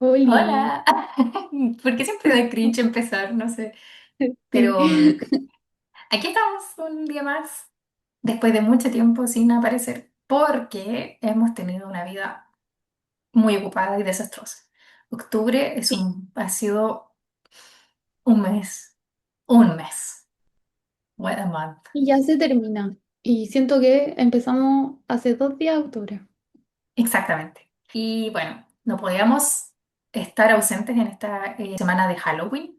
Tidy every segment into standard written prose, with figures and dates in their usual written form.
Oli. Hola, ¿por qué siempre da cringe empezar? No sé, Sí. pero aquí estamos un día más, después de mucho tiempo sin aparecer, porque hemos tenido una vida muy ocupada y desastrosa. Octubre ha sido un mes, what a month. Y ya se termina. Y siento que empezamos hace 2 días de octubre. Exactamente. Y bueno, no podíamos estar ausentes en esta semana de Halloween.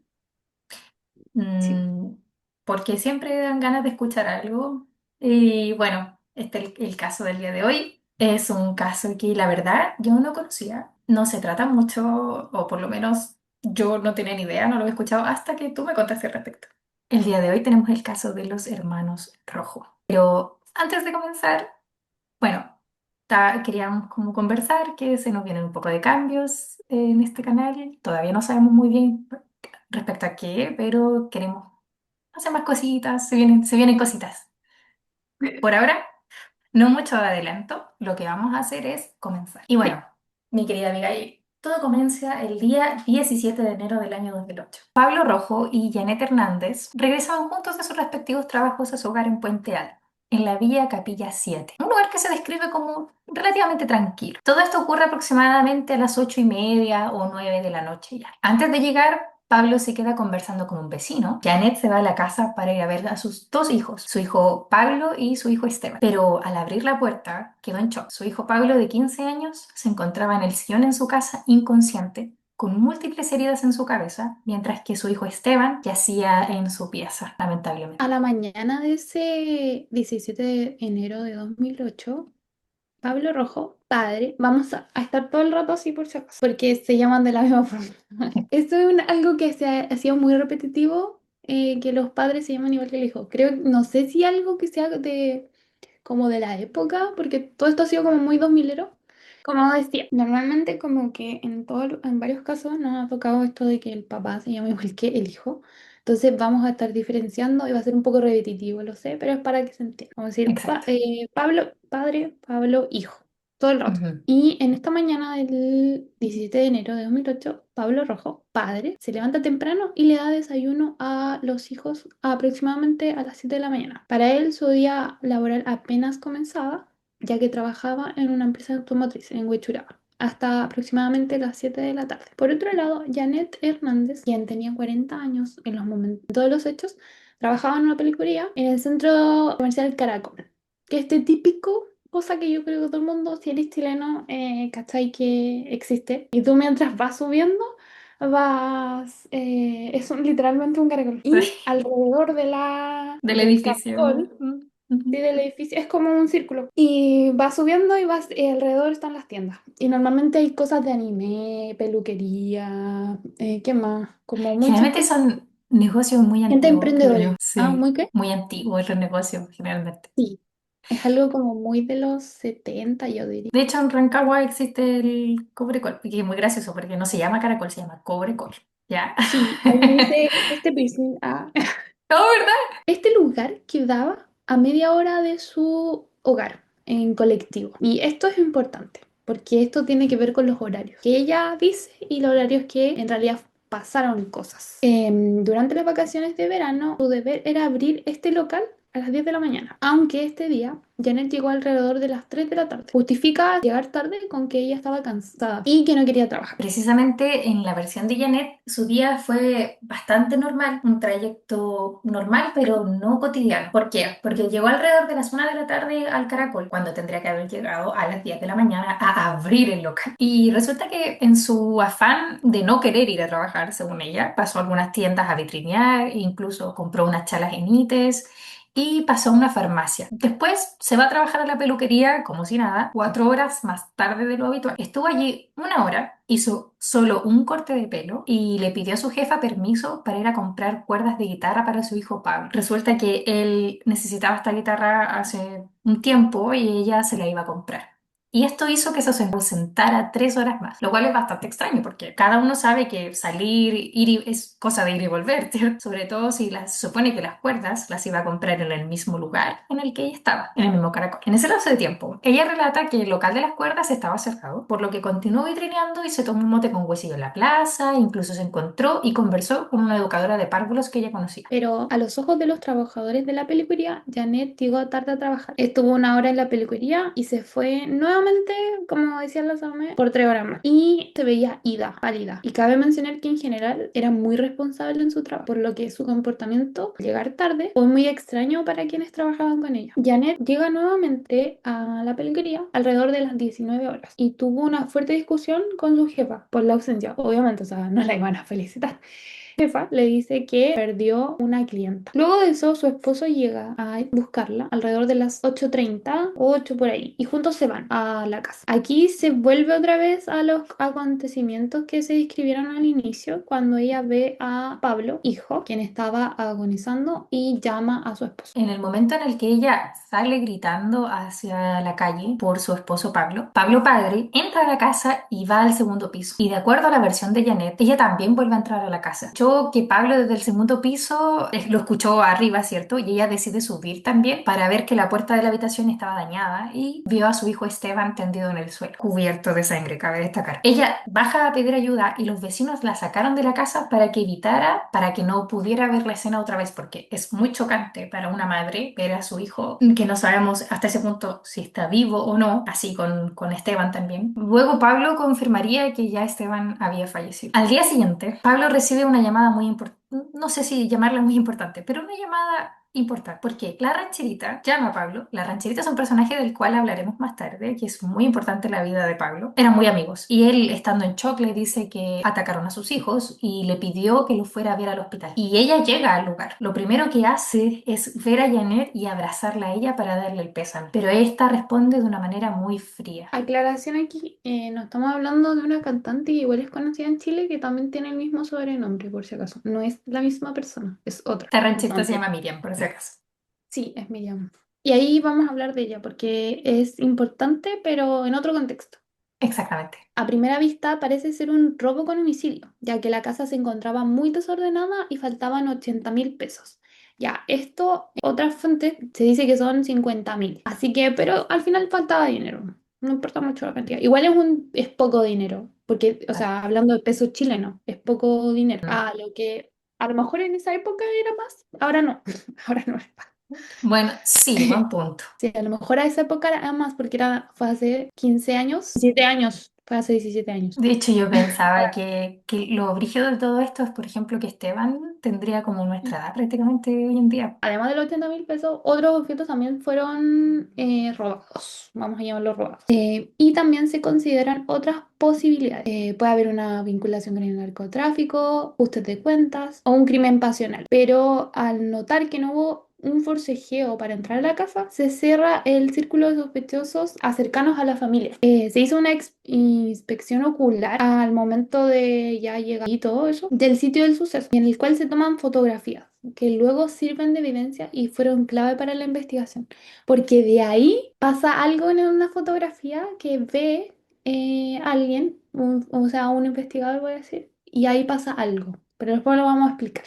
Sí. Mm, Porque siempre dan ganas de escuchar algo. Y bueno, el caso del día de hoy es un caso que la verdad yo no conocía. No se trata mucho, o por lo menos yo no tenía ni idea, no lo había escuchado hasta que tú me contaste al respecto. El día de hoy tenemos el caso de los hermanos Rojo. Pero antes de comenzar, bueno, queríamos como conversar que se nos vienen un poco de cambios en este canal. Todavía no sabemos muy bien respecto a qué, pero queremos hacer más cositas, se vienen cositas. Por ahora, no mucho adelanto, lo que vamos a hacer es comenzar. Y Sí. bueno, mi querida Abigail, todo comienza el día 17 de enero del año 2008. Pablo Rojo y Janet Hernández regresaban juntos de sus respectivos trabajos a su hogar en Puente Alto, en la Villa Capilla 7, un lugar que se describe como relativamente tranquilo. Todo esto ocurre aproximadamente a las 8:30 o 9 de la noche ya. Antes de llegar, Pablo se queda conversando con un vecino. Janet se va a la casa para ir a ver a sus dos hijos, su hijo Pablo y su hijo Esteban. Pero al abrir la puerta, quedó en shock. Su hijo Pablo, de 15 años, se encontraba en el sillón en su casa, inconsciente, con múltiples heridas en su cabeza, mientras que su hijo Esteban yacía en su pieza, lamentablemente. A la mañana de ese 17 de enero de 2008, Pablo Rojo, padre, vamos a estar todo el rato así por si acaso, porque se llaman de la misma forma. Esto es algo que ha sido muy repetitivo, que los padres se llaman igual que el hijo. Creo, no sé si algo que sea de como de la época, porque todo esto ha sido como muy 2000ero. Como decía, normalmente como que en varios casos nos ha tocado esto de que el papá se llama igual que el hijo. Entonces vamos a estar diferenciando y va a ser un poco repetitivo, lo sé, pero es para que se entienda. Vamos a decir Exacto. Pablo, padre, Pablo, hijo, todo el rato. Ujú. Y en esta mañana del 17 de enero de 2008, Pablo Rojo, padre, se levanta temprano y le da desayuno a los hijos aproximadamente a las 7 de la mañana. Para él, su día laboral apenas comenzaba, ya que trabajaba en una empresa automotriz en Huechuraba, hasta aproximadamente las 7 de la tarde. Por otro lado, Janet Hernández, quien tenía 40 años en los momentos de los hechos, trabajaba en una peluquería en el centro comercial Caracol, que es este típico cosa que yo creo que todo el mundo, si eres chileno, ¿cachai? Que existe. Y tú mientras vas subiendo, literalmente un caracol. Y alrededor Del del edificio. caracol, Ujú. sí, del edificio, es como un círculo. Y vas subiendo y alrededor están las tiendas. Y normalmente hay cosas de anime, peluquería, ¿qué más? Como muchas Generalmente cosas. son negocios muy Gente antiguos, creo emprendedora. yo. Ah, Sí, ¿muy qué? muy antiguos los negocios, generalmente. Sí. Es algo como muy de los 70 yo diría. De hecho, en Rancagua existe el cobrecol, y es muy gracioso porque no se llama caracol, se llama cobrecol. ¿Ya? Sí, ahí me hice este piercing. Ah. No, ¿verdad? Este lugar quedaba a media hora de su hogar en colectivo. Y esto es importante, porque esto tiene que ver con los horarios que ella dice y los horarios que en realidad pasaron cosas. Durante las vacaciones de verano, su deber era abrir este local a las 10 de la mañana, aunque este día Janet llegó alrededor de las 3 de la tarde. Justifica llegar tarde con que ella estaba cansada y que no quería trabajar. Precisamente en la versión de Janet, su día fue bastante normal, un trayecto normal, pero no cotidiano. ¿Por qué? Porque llegó alrededor de las 1 de la tarde al Caracol, cuando tendría que haber llegado a las 10 de la mañana a abrir el local. Y resulta que en su afán de no querer ir a trabajar, según ella, pasó a algunas tiendas a vitrinear, e incluso compró unas chalas en Ites y pasó a una farmacia. Después se va a trabajar a la peluquería como si nada, 4 horas más tarde de lo habitual. Estuvo allí 1 hora, hizo solo un corte de pelo y le pidió a su jefa permiso para ir a comprar cuerdas de guitarra para su hijo Pablo. Resulta que él necesitaba esta guitarra hace un tiempo y ella se la iba a comprar. Y esto hizo que se ausentara 3 horas más, lo cual es bastante extraño porque cada uno sabe que salir, es cosa de ir y volver, ¿cierto? Sobre todo si se supone que las cuerdas las iba a comprar en el mismo lugar en el que ella estaba, en el mismo caracol. En ese lapso de tiempo, ella relata que el local de las cuerdas estaba cerrado, por lo que continuó vitrineando y se tomó un mote con huesillo en la plaza, incluso se encontró y conversó con una educadora de párvulos que ella conocía. Pero a los ojos de los trabajadores de la peluquería, Janet llegó tarde a trabajar. Estuvo 1 hora en la peluquería y se fue nuevamente, como decía la Salomé, por 3 horas más. Y se veía ida, pálida. Y cabe mencionar que en general era muy responsable en su trabajo, por lo que su comportamiento al llegar tarde fue muy extraño para quienes trabajaban con ella. Janet llega nuevamente a la peluquería alrededor de las 19 horas y tuvo una fuerte discusión con su jefa por la ausencia. Obviamente, o sea, no la iban a felicitar. Jefa le dice que perdió una clienta. Luego de eso, su esposo llega a buscarla alrededor de las 8:30 o 8 por ahí y juntos se van a la casa. Aquí se vuelve otra vez a los acontecimientos que se describieron al inicio cuando ella ve a Pablo, hijo, quien estaba agonizando y llama a su esposo. En el momento en el que ella sale gritando hacia la calle por su esposo Pablo, Pablo padre entra a la casa y va al segundo piso. Y de acuerdo a la versión de Janet, ella también vuelve a entrar a la casa. Yo que Pablo desde el segundo piso lo escuchó arriba, ¿cierto? Y ella decide subir también para ver que la puerta de la habitación estaba dañada y vio a su hijo Esteban tendido en el suelo, cubierto de sangre, cabe destacar. Ella baja a pedir ayuda y los vecinos la sacaron de la casa para que evitara, para que no pudiera ver la escena otra vez, porque es muy chocante para una madre ver a su hijo, que no sabemos hasta ese punto si está vivo o no, así con Esteban también. Luego Pablo confirmaría que ya Esteban había fallecido. Al día siguiente, Pablo recibe una llamada muy importante, no sé si llamarla muy importante, pero una llamada importante, porque la rancherita llama a Pablo. La rancherita es un personaje del cual hablaremos más tarde, que es muy importante en la vida de Pablo. Eran muy amigos y él, estando en shock, le dice que atacaron a sus hijos y le pidió que lo fuera a ver al hospital. Y ella llega al lugar. Lo primero que hace es ver a Janet y abrazarla a ella para darle el pésame, pero esta responde de una manera muy fría. Aclaración aquí, no estamos hablando de una cantante que igual es conocida en Chile que también tiene el mismo sobrenombre, por si acaso. No es la misma persona, es otra La rancherita se cantante. llama Miriam, por si acaso. Sí, es Miriam. Y ahí vamos a hablar de ella porque es importante, pero en otro contexto. Exactamente. A primera vista parece ser un robo con homicidio, ya que la casa se encontraba muy desordenada y faltaban 80.000 pesos. Ya, esto, otras fuentes se dice que son 50.000. Así que, pero al final faltaba dinero. No importa mucho la cantidad. Igual es poco dinero, porque, o sea, hablando de pesos chilenos, es poco dinero. A lo que a lo mejor en esa época era más, ahora no, ahora no es más. Bueno, sí, buen punto. Sí, a lo mejor a esa época era más porque fue hace 15 años, 17 años, fue hace 17 años. De hecho, yo pensaba que lo brígido de todo esto es, por ejemplo, que Esteban tendría como nuestra edad prácticamente hoy en día. Además de los 80.000 pesos, otros objetos también fueron robados, vamos a llamarlos robados. Y también se consideran otras posibilidades. Puede haber una vinculación con el narcotráfico, ajustes de cuentas o un crimen pasional. Pero al notar que no hubo un forcejeo para entrar a la casa, se cierra el círculo de sospechosos cercanos a la familia. Se hizo una inspección ocular al momento de ya llegar y todo eso del sitio del suceso, en el cual se toman fotografías que luego sirven de evidencia y fueron clave para la investigación, porque de ahí pasa algo en una fotografía que ve alguien, o sea, un investigador, voy a decir, y ahí pasa algo, pero después lo vamos a explicar.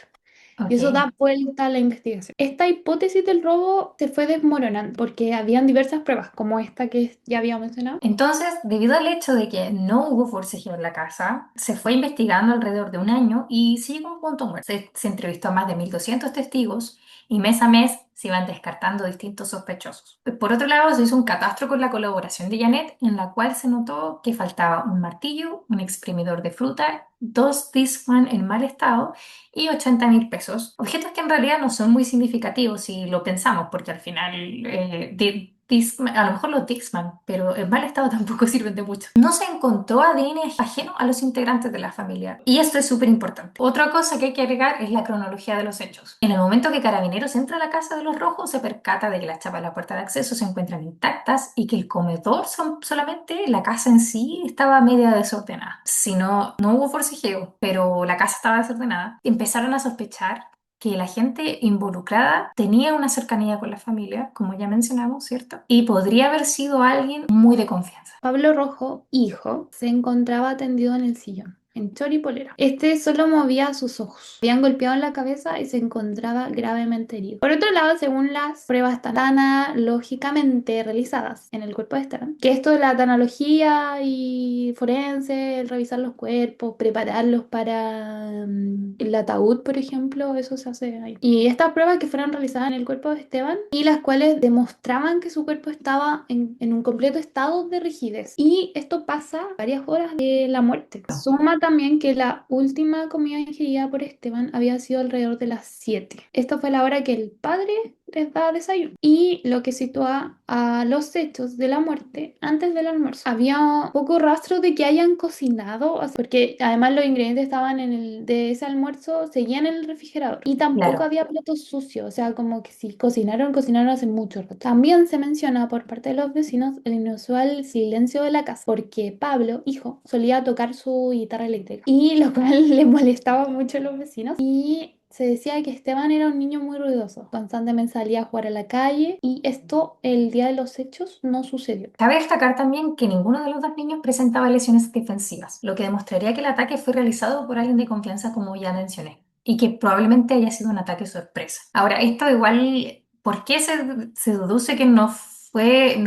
Y Ok. eso da vuelta a la investigación. Esta hipótesis del robo se fue desmoronando porque habían diversas pruebas, como esta que ya había mencionado. Entonces, debido al hecho de que no hubo forcejeo en la casa, se fue investigando alrededor de un año y se llegó a un punto muerto. Se entrevistó a más de 1.200 testigos y mes a mes se iban descartando distintos sospechosos. Por otro lado, se hizo un catastro con la colaboración de Janet, en la cual se notó que faltaba un martillo, un exprimidor de fruta, dos Discman en mal estado y 80.000 pesos. Objetos que en realidad no son muy significativos si lo pensamos, porque al final a lo mejor los Dixman, pero en mal estado tampoco sirven de mucho. No se encontró ADN ajeno a los integrantes de la familia. Y esto es súper importante. Otra cosa que hay que agregar es la cronología de los hechos. En el momento que Carabineros entra a la casa de los Rojos, se percata de que las chapas de la puerta de acceso se encuentran intactas y que el comedor solamente, la casa en sí estaba media desordenada. Si no, no hubo forcejeo, pero la casa estaba desordenada. Empezaron a sospechar que la gente involucrada tenía una cercanía con la familia, como ya mencionamos, ¿cierto? Y podría haber sido alguien muy de confianza. Pablo Rojo, hijo, se encontraba tendido en el sillón, en chor y polera. Este solo movía sus ojos. Habían golpeado en la cabeza y se encontraba gravemente herido. Por otro lado, según las pruebas tanológicamente realizadas en el cuerpo de Esteban, que esto de la tanología y forense, el revisar los cuerpos, prepararlos para el ataúd, por ejemplo, eso se hace ahí. Y estas pruebas que fueron realizadas en el cuerpo de Esteban y las cuales demostraban que su cuerpo estaba en un completo estado de rigidez. Y esto pasa varias horas de la muerte. Suma también que la última comida ingerida por Esteban había sido alrededor de las 7. Esta fue la hora que el padre les da desayuno. Y lo que sitúa a los hechos de la muerte antes del almuerzo. Había poco rastro de que hayan cocinado, o sea, porque además los ingredientes estaban de ese almuerzo, seguían en el refrigerador. Y tampoco Claro. había platos sucios, o sea, como que si cocinaron, cocinaron hace mucho rato. También se menciona por parte de los vecinos el inusual silencio de la casa, porque Pablo, hijo, solía tocar su guitarra eléctrica. Y lo cual le molestaba mucho a los vecinos. Y se decía que Esteban era un niño muy ruidoso, constantemente salía a jugar a la calle y esto el día de los hechos no sucedió. Cabe destacar también que ninguno de los dos niños presentaba lesiones defensivas, lo que demostraría que el ataque fue realizado por alguien de confianza, como ya mencioné, y que probablemente haya sido un ataque sorpresa. Ahora, esto igual, ¿por qué se deduce que no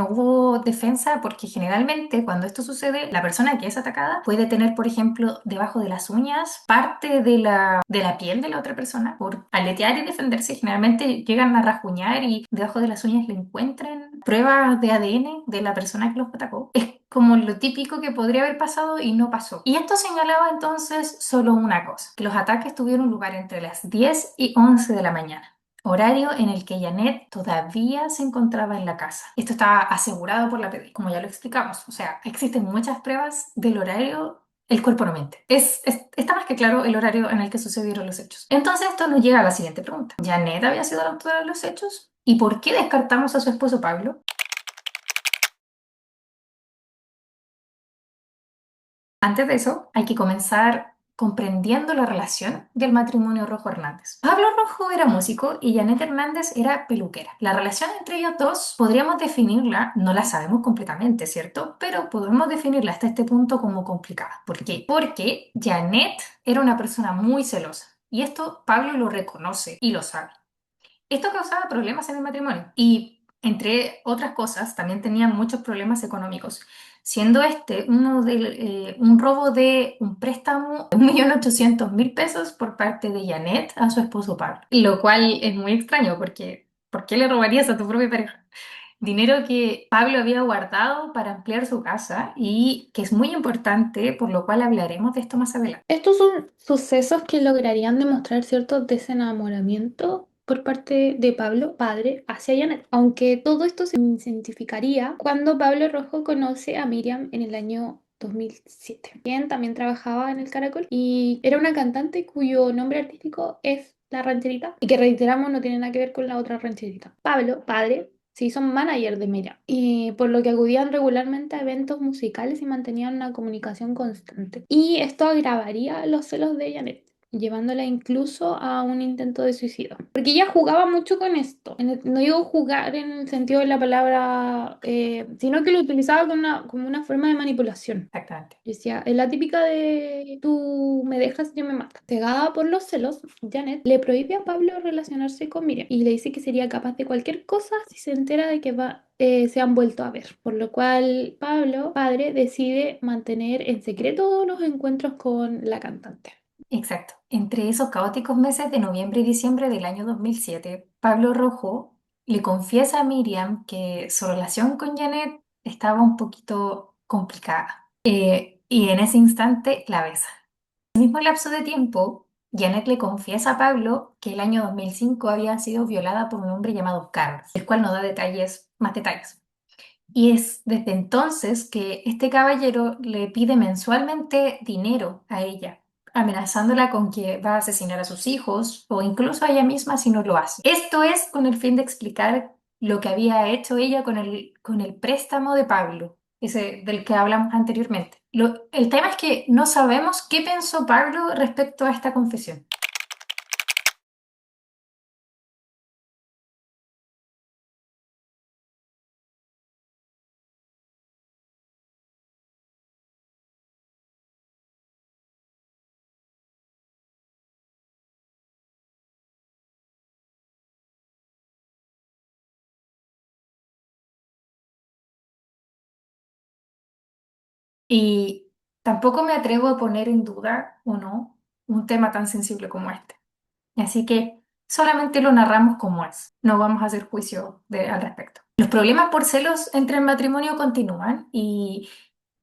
hubo defensa? Porque generalmente cuando esto sucede, la persona que es atacada puede tener, por ejemplo, debajo de las uñas parte de la piel de la otra persona por aletear y defenderse. Generalmente llegan a rasguñar y debajo de las uñas le encuentran pruebas de ADN de la persona que los atacó. Es como lo típico que podría haber pasado y no pasó. Y esto señalaba entonces solo una cosa, que los ataques tuvieron lugar entre las 10 y 11 de la mañana, horario en el que Janet todavía se encontraba en la casa. Esto está asegurado por la PDI, como ya lo explicamos. O sea, existen muchas pruebas del horario. El cuerpo no miente. Está más que claro el horario en el que sucedieron los hechos. Entonces esto nos llega a la siguiente pregunta. ¿Janet había sido la autora de los hechos? ¿Y por qué descartamos a su esposo Pablo? Antes de eso, hay que comenzar comprendiendo la relación del matrimonio Rojo Hernández. Pablo Rojo era músico y Janet Hernández era peluquera. La relación entre ellos dos podríamos definirla, no la sabemos completamente, ¿cierto? Pero podemos definirla hasta este punto como complicada. ¿Por qué? Porque Janet era una persona muy celosa y esto Pablo lo reconoce y lo sabe. Esto causaba problemas en el matrimonio y, entre otras cosas, también tenían muchos problemas económicos, siendo este un robo de un préstamo de 1.800.000 pesos por parte de Janet a su esposo Pablo, lo cual es muy extraño porque ¿por qué le robarías a tu propia pareja? Dinero que Pablo había guardado para ampliar su casa y que es muy importante, por lo cual hablaremos de esto más adelante. Estos son sucesos que lograrían demostrar cierto desenamoramiento por parte de Pablo, padre, hacia Janet. Aunque todo esto se intensificaría cuando Pablo Rojo conoce a Miriam en el año 2007, quien también trabajaba en el Caracol y era una cantante cuyo nombre artístico es La Rancherita y que reiteramos no tiene nada que ver con la otra rancherita. Pablo, padre, se hizo manager de Miriam y por lo que acudían regularmente a eventos musicales y mantenían una comunicación constante. Y esto agravaría los celos de Janet, llevándola incluso a un intento de suicidio. Porque ella jugaba mucho con esto. No digo jugar en el sentido de la palabra, sino que lo utilizaba como una forma de manipulación. Exactamente. Decía, es la típica de tú me dejas, yo me mato. Cegada por los celos, Janet le prohíbe a Pablo relacionarse con Miriam y le dice que sería capaz de cualquier cosa si se entera de que se han vuelto a ver. Por lo cual Pablo, padre, decide mantener en secreto los encuentros con la cantante. Exacto. Entre esos caóticos meses de noviembre y diciembre del año 2007, Pablo Rojo le confiesa a Miriam que su relación con Janet estaba un poquito complicada. Y en ese instante la besa. En el mismo lapso de tiempo, Janet le confiesa a Pablo que el año 2005 había sido violada por un hombre llamado Carlos, el cual no da más detalles. Y es desde entonces que este caballero le pide mensualmente dinero a ella, amenazándola con que va a asesinar a sus hijos o incluso a ella misma si no lo hace. Esto es con el fin de explicar lo que había hecho ella con el préstamo de Pablo, ese del que hablamos anteriormente. El tema es que no sabemos qué pensó Pablo respecto a esta confesión. Y tampoco me atrevo a poner en duda o no un tema tan sensible como este. Así que solamente lo narramos como es. No vamos a hacer juicio al respecto. Los problemas por celos entre el matrimonio continúan y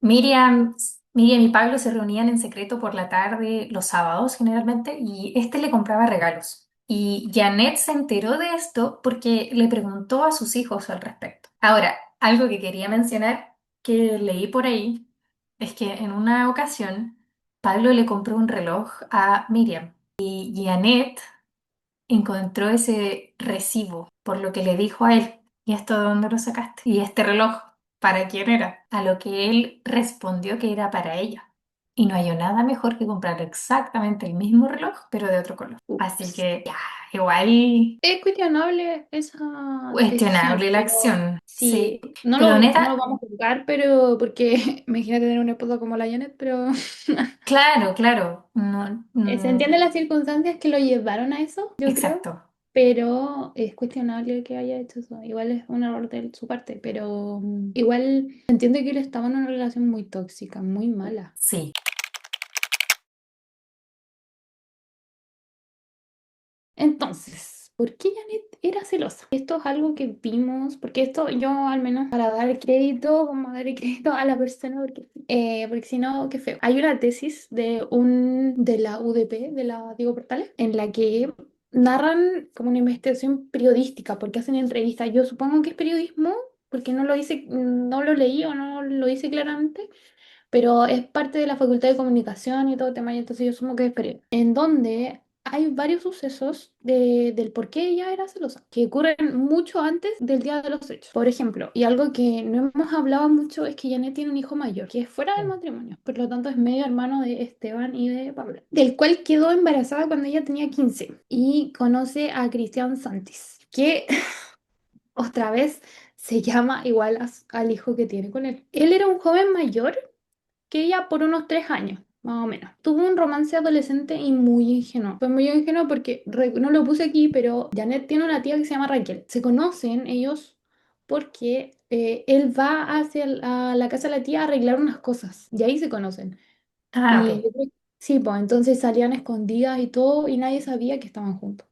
Miriam, Miriam y Pablo se reunían en secreto por la tarde, los sábados generalmente, y este le compraba regalos. Y Janet se enteró de esto porque le preguntó a sus hijos al respecto. Ahora, algo que quería mencionar que leí por ahí es que en una ocasión Pablo le compró un reloj a Miriam y Janet encontró ese recibo por lo que le dijo a él. ¿Y esto de dónde lo sacaste? ¿Y este reloj para quién era? A lo que él respondió que era para ella. Y no halló nada mejor que comprar exactamente el mismo reloj, pero de otro color. Así Ups. que ya, igual Es cuestionable esa decisión, cuestionable la pero acción. Sí, sí, pero no lo neta, vamos a juzgar, pero porque imagínate tener una esposa como la Janet, pero claro, claro. No, se entienden las circunstancias que lo llevaron a eso, yo creo, exacto. pero es cuestionable que haya hecho eso. Igual es un error de su parte, pero igual entiendo que él estaba en una relación muy tóxica, muy mala. Sí. Entonces, ¿por qué Janet era celosa? Esto es algo que vimos, porque esto yo al menos para dar crédito, vamos a dar crédito a la persona, porque si no, qué feo. Hay una tesis de la UDP, de la Diego Portales, en la que narran como una investigación periodística, porque hacen entrevistas. Yo supongo que es periodismo, porque no lo dice, no lo leí o no lo dice claramente, pero es parte de la Facultad de Comunicación y todo el tema, y entonces yo asumo que es periodo, en donde hay varios sucesos del por qué ella era celosa, que ocurren mucho antes del día de los hechos. Por ejemplo, y algo que no hemos hablado mucho es que Janet tiene un hijo mayor, que es fuera del matrimonio, por lo tanto es medio hermano de Esteban y de Pablo, del cual quedó embarazada cuando ella tenía 15 y conoce a Cristian Santis, que otra vez se llama igual al hijo que tiene con él. Él era un joven mayor que ella por unos 3 años, más o menos. Tuvo un romance adolescente y muy ingenuo. Fue muy ingenuo porque no lo puse aquí, pero Janet tiene una tía que se llama Raquel. Se conocen ellos porque él va a la casa de la tía a arreglar unas cosas y ahí se conocen. Ah, Y ok. yo creo sí, pues entonces salían escondidas y todo y nadie sabía que estaban juntos.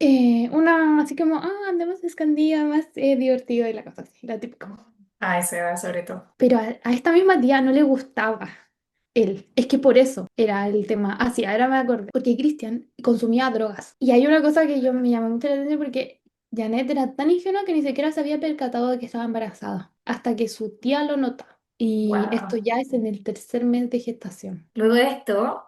Una así como, andemos escondidas, más divertido y la cosa así, la típica. A esa edad sobre todo. Pero a esta misma tía no le gustaba él. Es que por eso era el tema. Ah, sí, ahora me acordé. Porque Cristian consumía drogas. Y hay una cosa que yo me llamó mucho la atención porque Janet era tan ingenua que ni siquiera se había percatado de que estaba embarazada. Hasta que su tía lo nota. Y esto Wow. ya es en el tercer mes de gestación. Luego de esto,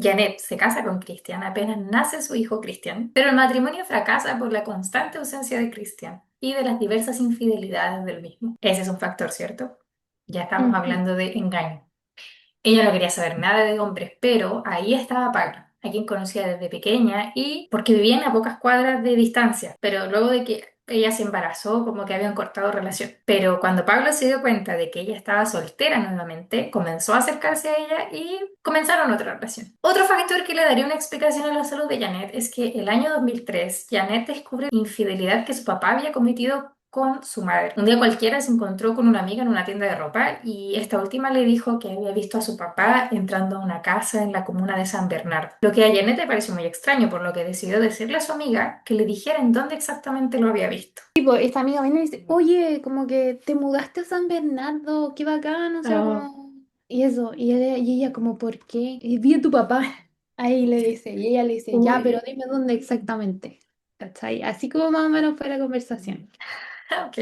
Janet se casa con Christian, apenas nace su hijo Christian, pero el matrimonio fracasa por la constante ausencia de Christian y de las diversas infidelidades del mismo. Ese es un factor, ¿cierto? Ya estamos Ujú. hablando de engaño. Ella no quería saber nada de hombres, pero ahí estaba Pablo, a quien conocía desde pequeña y porque vivían a pocas cuadras de distancia, pero luego de que ella se embarazó, como que habían cortado relación. Pero cuando Pablo se dio cuenta de que ella estaba soltera nuevamente, comenzó a acercarse a ella y comenzaron otra relación. Otro factor que le daría una explicación a la salud de Janet es que el año 2003, Janet descubre la infidelidad que su papá había cometido con su madre. Un día cualquiera se encontró con una amiga en una tienda de ropa y esta última le dijo que había visto a su papá entrando a una casa en la comuna de San Bernardo. Lo que a Janet le pareció muy extraño, por lo que decidió decirle a su amiga que le dijera en dónde exactamente lo había visto. Tipo, esta amiga viene y dice, oye, como que te mudaste a San Bernardo, qué bacán, o sea, Oh, como... Y eso, y ella como, ¿por qué? Y vi a tu papá. Ahí le dice, y ella le dice, ya, pero uy, dime dónde exactamente. ¿Cachai? Así como más o menos fue la conversación. ok.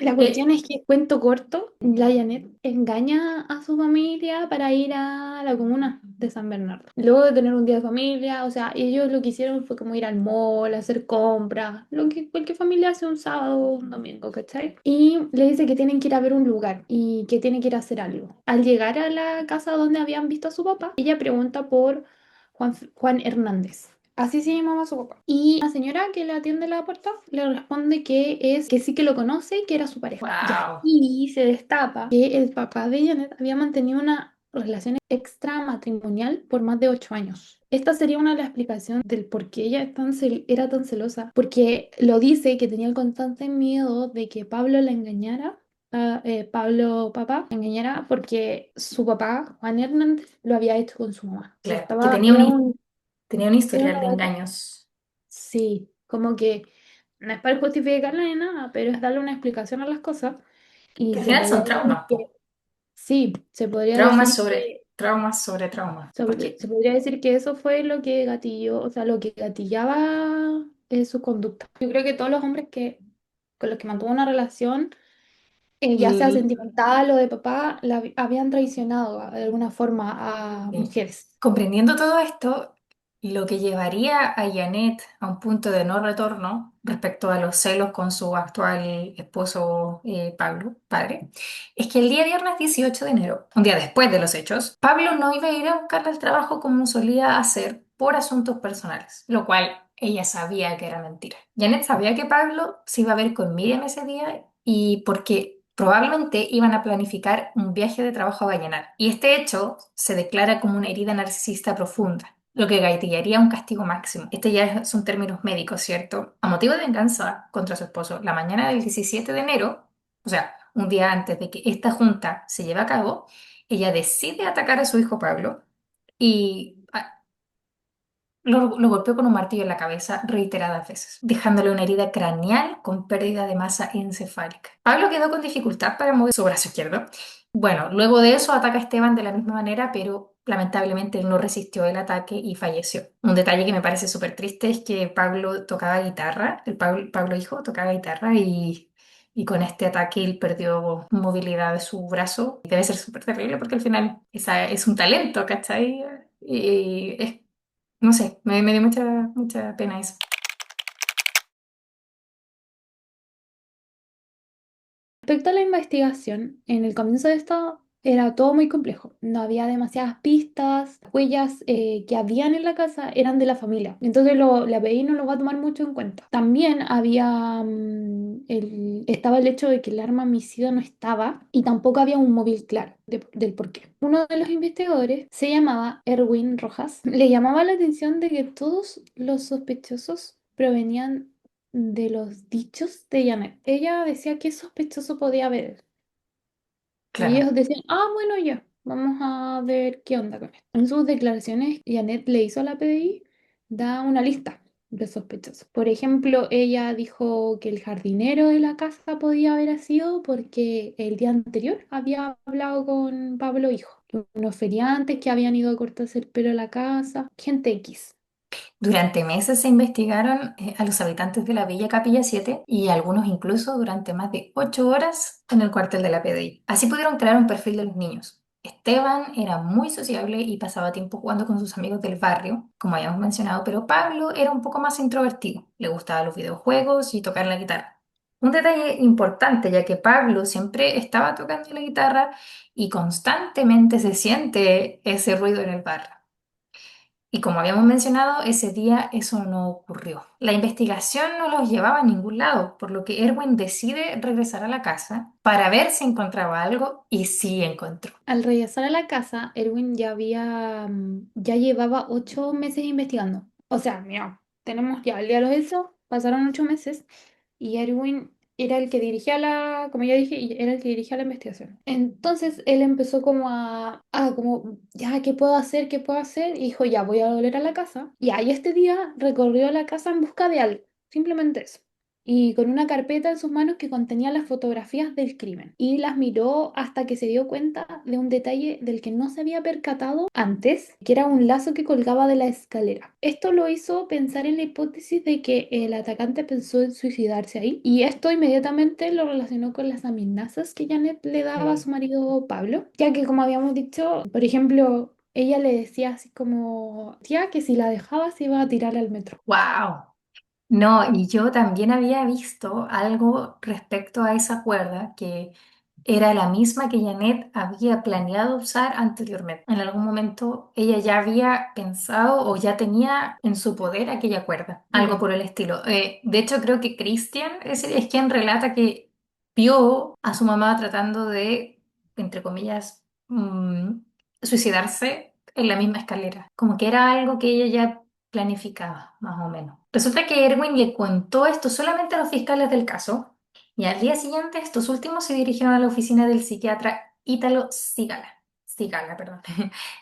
La cuestión Eh, es que, cuento corto, la Janet engaña a su familia para ir a la comuna de San Bernardo. Luego de tener un día de familia, o sea, ellos lo que hicieron fue como ir al mall, hacer compras, lo que cualquier familia hace un sábado o un domingo, ¿cachai? Y le dice que tienen que ir a ver un lugar y que tienen que ir a hacer algo. Al llegar a la casa donde habían visto a su papá, ella pregunta por Juan Hernández. Así se llamaba su papá. Y la señora que le atiende la puerta le responde que sí que lo conoce y que era su pareja. Ya. wow. Y se destapa que el papá de Janet había mantenido una relación extramatrimonial por más de 8 años. Esta sería una de las explicaciones del por qué ella era tan celosa. Porque lo dice que tenía el constante miedo de que Pablo la engañara Pablo papá engañara porque su papá, Juan Hernández, lo había hecho con su mamá. Y Claro, que estaba, era un, tenía un era historial una de data. engaños. Sí, como que no es para justificarla ni nada, pero es darle una explicación a las cosas. Y Que al se final podría son decir traumas, po. que, sí, se podría decir que Traumas sobre traumas. Porque se podría decir que eso fue lo que gatilló, o sea, lo que gatillaba su conducta. Yo creo que todos los hombres con los que mantuvo una relación, ya sea l- sentimental o de papá, habían traicionado de alguna forma a Sí. mujeres. Comprendiendo todo esto, lo que llevaría a Janet a un punto de no retorno respecto a los celos con su actual esposo Pablo, padre, es que el día viernes 18 de enero, un día después de los hechos, Pablo no iba a ir a buscarle el trabajo como solía hacer por asuntos personales, lo cual ella sabía que era mentira. Janet sabía que Pablo se iba a ver con Miriam ese día y porque probablemente iban a planificar un viaje de trabajo a Vallenar. Y este hecho se declara como una herida narcisista profunda, lo que gatillaría un castigo máximo. Este ya son términos médicos, ¿cierto? A motivo de venganza contra su esposo, la mañana del 17 de enero, o sea, un día antes de que esta junta se lleve a cabo, ella decide atacar a su hijo Pablo y lo golpeó con un martillo en la cabeza reiteradas veces, dejándole una herida craneal con pérdida de masa encefálica. Pablo quedó con dificultad para mover su brazo izquierdo. Bueno, luego de eso ataca a Esteban de la misma manera, pero lamentablemente él no resistió el ataque y falleció. Un detalle que me parece súper triste es que Pablo tocaba guitarra, Pablo hijo tocaba guitarra y con este ataque él perdió movilidad de su brazo. Debe ser súper terrible porque al final esa es un talento, ¿cachai? Y es no sé, me dio mucha pena eso. Respecto a la investigación, en el comienzo de esto era todo muy complejo. No había demasiadas pistas, huellas que habían en la casa eran de la familia. Entonces la PI no lo va a tomar mucho en cuenta. También estaba el hecho de que el arma homicida no estaba y tampoco había un móvil claro del por qué. Uno de los investigadores se llamaba Erwin Rojas. Le llamaba la atención de que todos los sospechosos provenían de los dichos de Janet. Ella decía que sospechoso podía haber. Y Claro. ellos decían, ah, bueno, ya, vamos a ver qué onda con esto. En sus declaraciones, Janet le hizo a la PDI, da una lista de sospechosos. Por ejemplo, ella dijo que el jardinero de la casa podía haber sido porque el día anterior había hablado con Pablo Hijo. Unos feriantes que habían ido a cortarse el pelo a la casa, gente X. Durante meses se investigaron a los habitantes de la Villa Capilla 7 y algunos incluso durante más de 8 horas en el cuartel de la PDI. Así pudieron crear un perfil de los niños. Esteban era muy sociable y pasaba tiempo jugando con sus amigos del barrio, como habíamos mencionado, pero Pablo era un poco más introvertido. Le gustaban los videojuegos y tocar la guitarra. Un detalle importante, ya que Pablo siempre estaba tocando la guitarra y constantemente se siente ese ruido en el barrio. Y como habíamos mencionado, ese día eso no ocurrió. La investigación no los llevaba a ningún lado, por lo que Erwin decide regresar a la casa para ver si encontraba algo y sí encontró. Al regresar a la casa, Erwin ya llevaba 8 meses investigando. O sea, mira, tenemos ya el día de los hechos, pasaron 8 meses y Erwin era el que dirigía como ya dije, y era el que dirigía la investigación. Entonces él empezó como como, ya, ¿qué puedo hacer? ¿Qué puedo hacer? Y dijo, ya, voy a volver a la casa. Y ahí este día recorrió la casa en busca de algo, simplemente eso y con una carpeta en sus manos que contenía las fotografías del crimen. Y las miró hasta que se dio cuenta de un detalle del que no se había percatado antes, que era un lazo que colgaba de la escalera. Esto lo hizo pensar en la hipótesis de que el atacante pensó en suicidarse ahí, y esto inmediatamente lo relacionó con las amenazas que Janet le daba a su marido Pablo, ya que como habíamos dicho, por ejemplo, ella le decía así como, tía, que si la dejaba se iba a tirar al metro. ¡Wow! No, y yo también había visto algo respecto a esa cuerda que era la misma que Janet había planeado usar anteriormente. En algún momento ella ya había pensado o ya tenía en su poder aquella cuerda, algo Ya. por el estilo. De hecho, creo que Christian es quien relata que vio a su mamá tratando de, entre comillas, suicidarse en la misma escalera, como que era algo que ella ya planificaba, más o menos. Resulta que Erwin le contó esto solamente a los fiscales del caso Y al día siguiente, estos últimos se dirigieron a la oficina del psiquiatra Ítalo Sigala, perdón,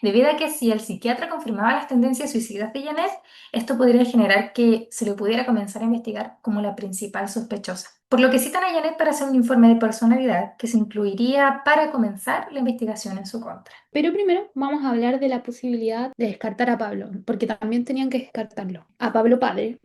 debido a que si el psiquiatra confirmaba las tendencias suicidas de Janet, esto podría generar que se le pudiera comenzar a investigar como la principal sospechosa. Por lo que citan a Janet para hacer un informe de personalidad que se incluiría para comenzar la investigación en su contra. Pero primero vamos a hablar de la posibilidad de descartar a Pablo, porque también tenían que descartarlo. A Pablo padre,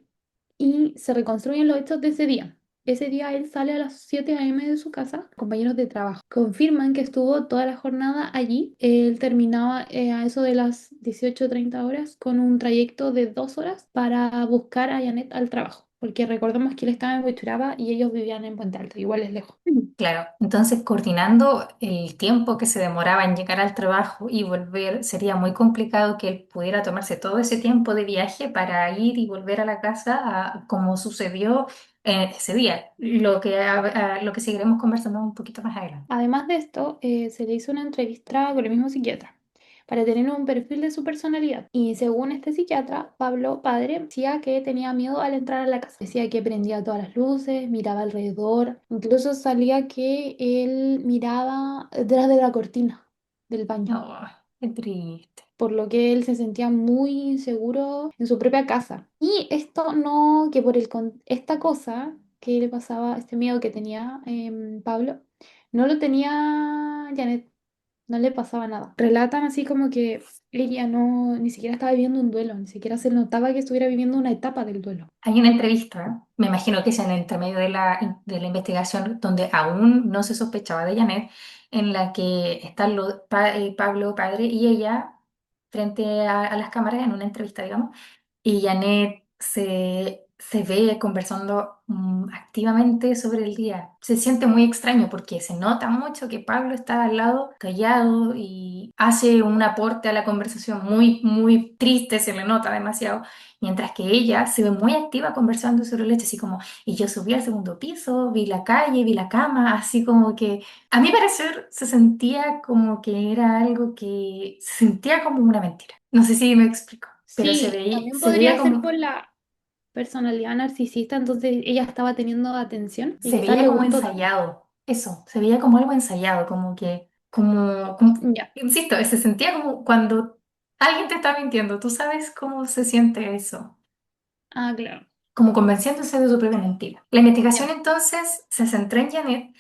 y se reconstruyen los hechos de ese día. Ese día él sale a las 7 a.m. de su casa, compañeros de trabajo confirman que estuvo toda la jornada allí. Él terminaba a eso de las 18:30 con un trayecto de 2 horas para buscar a Janet al trabajo, porque recordemos que él estaba en Huechuraba y ellos vivían en Puente Alto, igual es lejos. Claro, entonces coordinando el tiempo que se demoraba en llegar al trabajo y volver, sería muy complicado que él pudiera tomarse todo ese tiempo de viaje para ir y volver a la casa como sucedió ese día, lo que seguiremos conversando un poquito más adelante. Además de esto, se le hizo una entrevista con el mismo psiquiatra para tener un perfil de su personalidad. Y según este psiquiatra, Pablo padre decía que tenía miedo al entrar a la casa. Decía que prendía todas las luces, miraba alrededor. Incluso salía que él miraba detrás de la cortina del baño, Oh, qué triste. por lo que él se sentía muy inseguro en su propia casa. Y esto no, que por esta cosa que le pasaba, este miedo que tenía Pablo, no lo tenía Janet, no le pasaba nada. Relatan así como que ella no, ni siquiera estaba viviendo un duelo, ni siquiera se notaba que estuviera viviendo una etapa del duelo. Hay una entrevista, me imagino que es en el intermedio de la investigación, donde aún no se sospechaba de Janet, en la que están Pablo padre y ella frente a las cámaras en una entrevista, digamos, y Janet se ve conversando activamente sobre el día. Se siente muy extraño porque se nota mucho que Pablo está al lado callado y hace un aporte a la conversación muy, muy triste, se le nota demasiado, mientras que ella se ve muy activa conversando sobre el hecho, así como, y yo subí al segundo piso, vi la calle, vi la cama, así como que, a mi parecer, se sentía como que era algo que se sentía como una mentira. No sé si me explico, pero Sí, también se veía podría ser como, por la personalidad narcisista, entonces ella estaba teniendo atención y se quizás veía le como gustó. ensayado, eso, se veía como algo ensayado, como que, Ya, insisto, se sentía como cuando alguien te está mintiendo, tú sabes cómo se siente eso, ah, claro, como convenciéndose de su propia mentira. La investigación ya. entonces se centró en Janet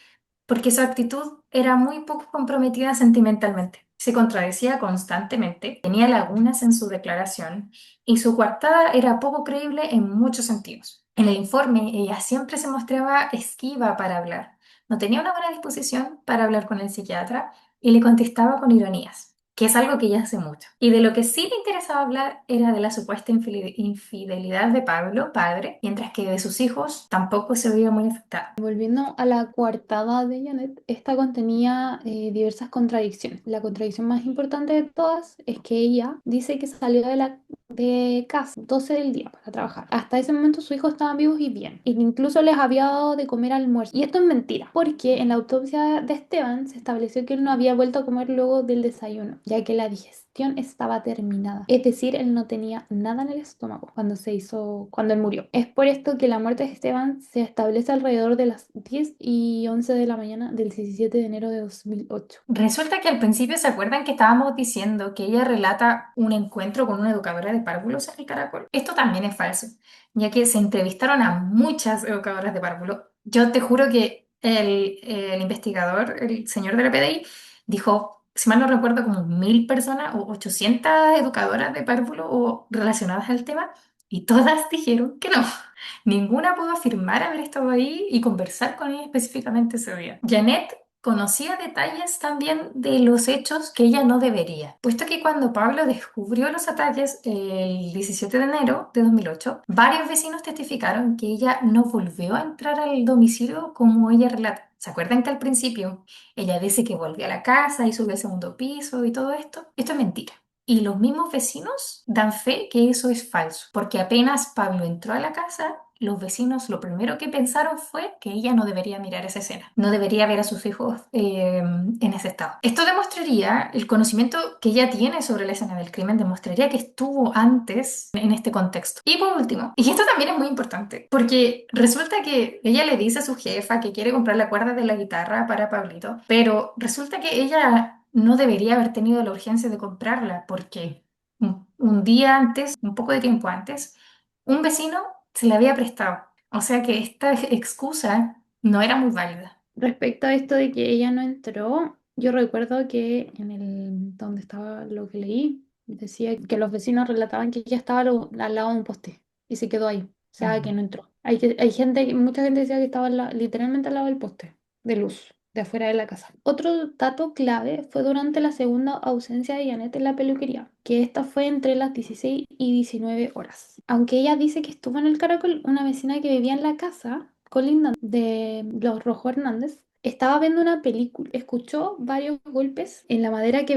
porque su actitud era muy poco comprometida sentimentalmente. Se contradecía constantemente, tenía lagunas en su declaración y su coartada era poco creíble en muchos sentidos. En el informe, ella siempre se mostraba esquiva para hablar, no tenía una buena disposición para hablar con el psiquiatra y le contestaba con ironías, que es algo que ella hace mucho. Y de lo que sí le interesaba hablar era de la supuesta infidelidad de Pablo, padre, mientras que de sus hijos tampoco se veía muy afectada. Volviendo a la coartada de Janet, esta contenía diversas contradicciones. La contradicción más importante de todas es que ella dice que salió de casa 12 del día para trabajar. Hasta ese momento sus hijos estaban vivos y bien, y que incluso les había dado de comer almuerzo. Y esto es mentira, porque en la autopsia de Esteban se estableció que él no había vuelto a comer luego del desayuno, ya que la digestión estaba terminada. Es decir, él no tenía nada en el estómago cuando él murió. Es por esto que la muerte de Esteban se establece alrededor de las 10:11 de la mañana del 17 de enero de 2008. Resulta que al principio se acuerdan que estábamos diciendo que ella relata un encuentro con una educadora de párvulos en el Caracol. Esto también es falso, ya que se entrevistaron a muchas educadoras de párvulos. Yo te juro que el investigador, el señor de la PDI, dijo, si mal no recuerdo, como 1.000 personas o 800 educadoras de párvulo o relacionadas al tema, y todas dijeron que no. Ninguna pudo afirmar haber estado ahí y conversar con ella específicamente ese día. Janet conocía detalles también de los hechos que ella no debería, puesto que cuando Pablo descubrió los ataques el 17 de enero de 2008, varios vecinos testificaron que ella no volvió a entrar al domicilio como ella relata. ¿Se acuerdan que al principio ella dice que volvió a la casa y subió al segundo piso y todo esto? Esto es mentira. Y los mismos vecinos dan fe que eso es falso, porque apenas Pablo entró a la casa, los vecinos lo primero que pensaron fue que ella no debería mirar esa escena, no debería ver a sus hijos en ese estado. Esto demostraría el conocimiento que ella tiene sobre la escena del crimen, demostraría que estuvo antes en este contexto. Y por último, y esto también es muy importante, porque resulta que ella le dice a su jefa que quiere comprar la cuerda de la guitarra para Pablito, pero resulta que ella no debería haber tenido la urgencia de comprarla porque un día antes, un poco de tiempo antes, un vecino se la había prestado. O sea que esta excusa no era muy válida. Respecto a esto de que ella no entró, yo recuerdo que en el donde estaba lo que leí, decía que los vecinos relataban que ella estaba al lado de un poste y se quedó ahí, o sea que Mm. no entró. Hay gente, mucha gente decía que estaba literalmente al lado del poste de luz, de afuera de la casa. Otro dato clave fue durante la segunda ausencia de Janet en la peluquería, que esta fue entre las 16 y 19 horas. Aunque ella dice que estuvo en el Caracol, una vecina que vivía en la casa colindante de los Rojo Hernández, estaba viendo una película, escuchó varios golpes en la madera que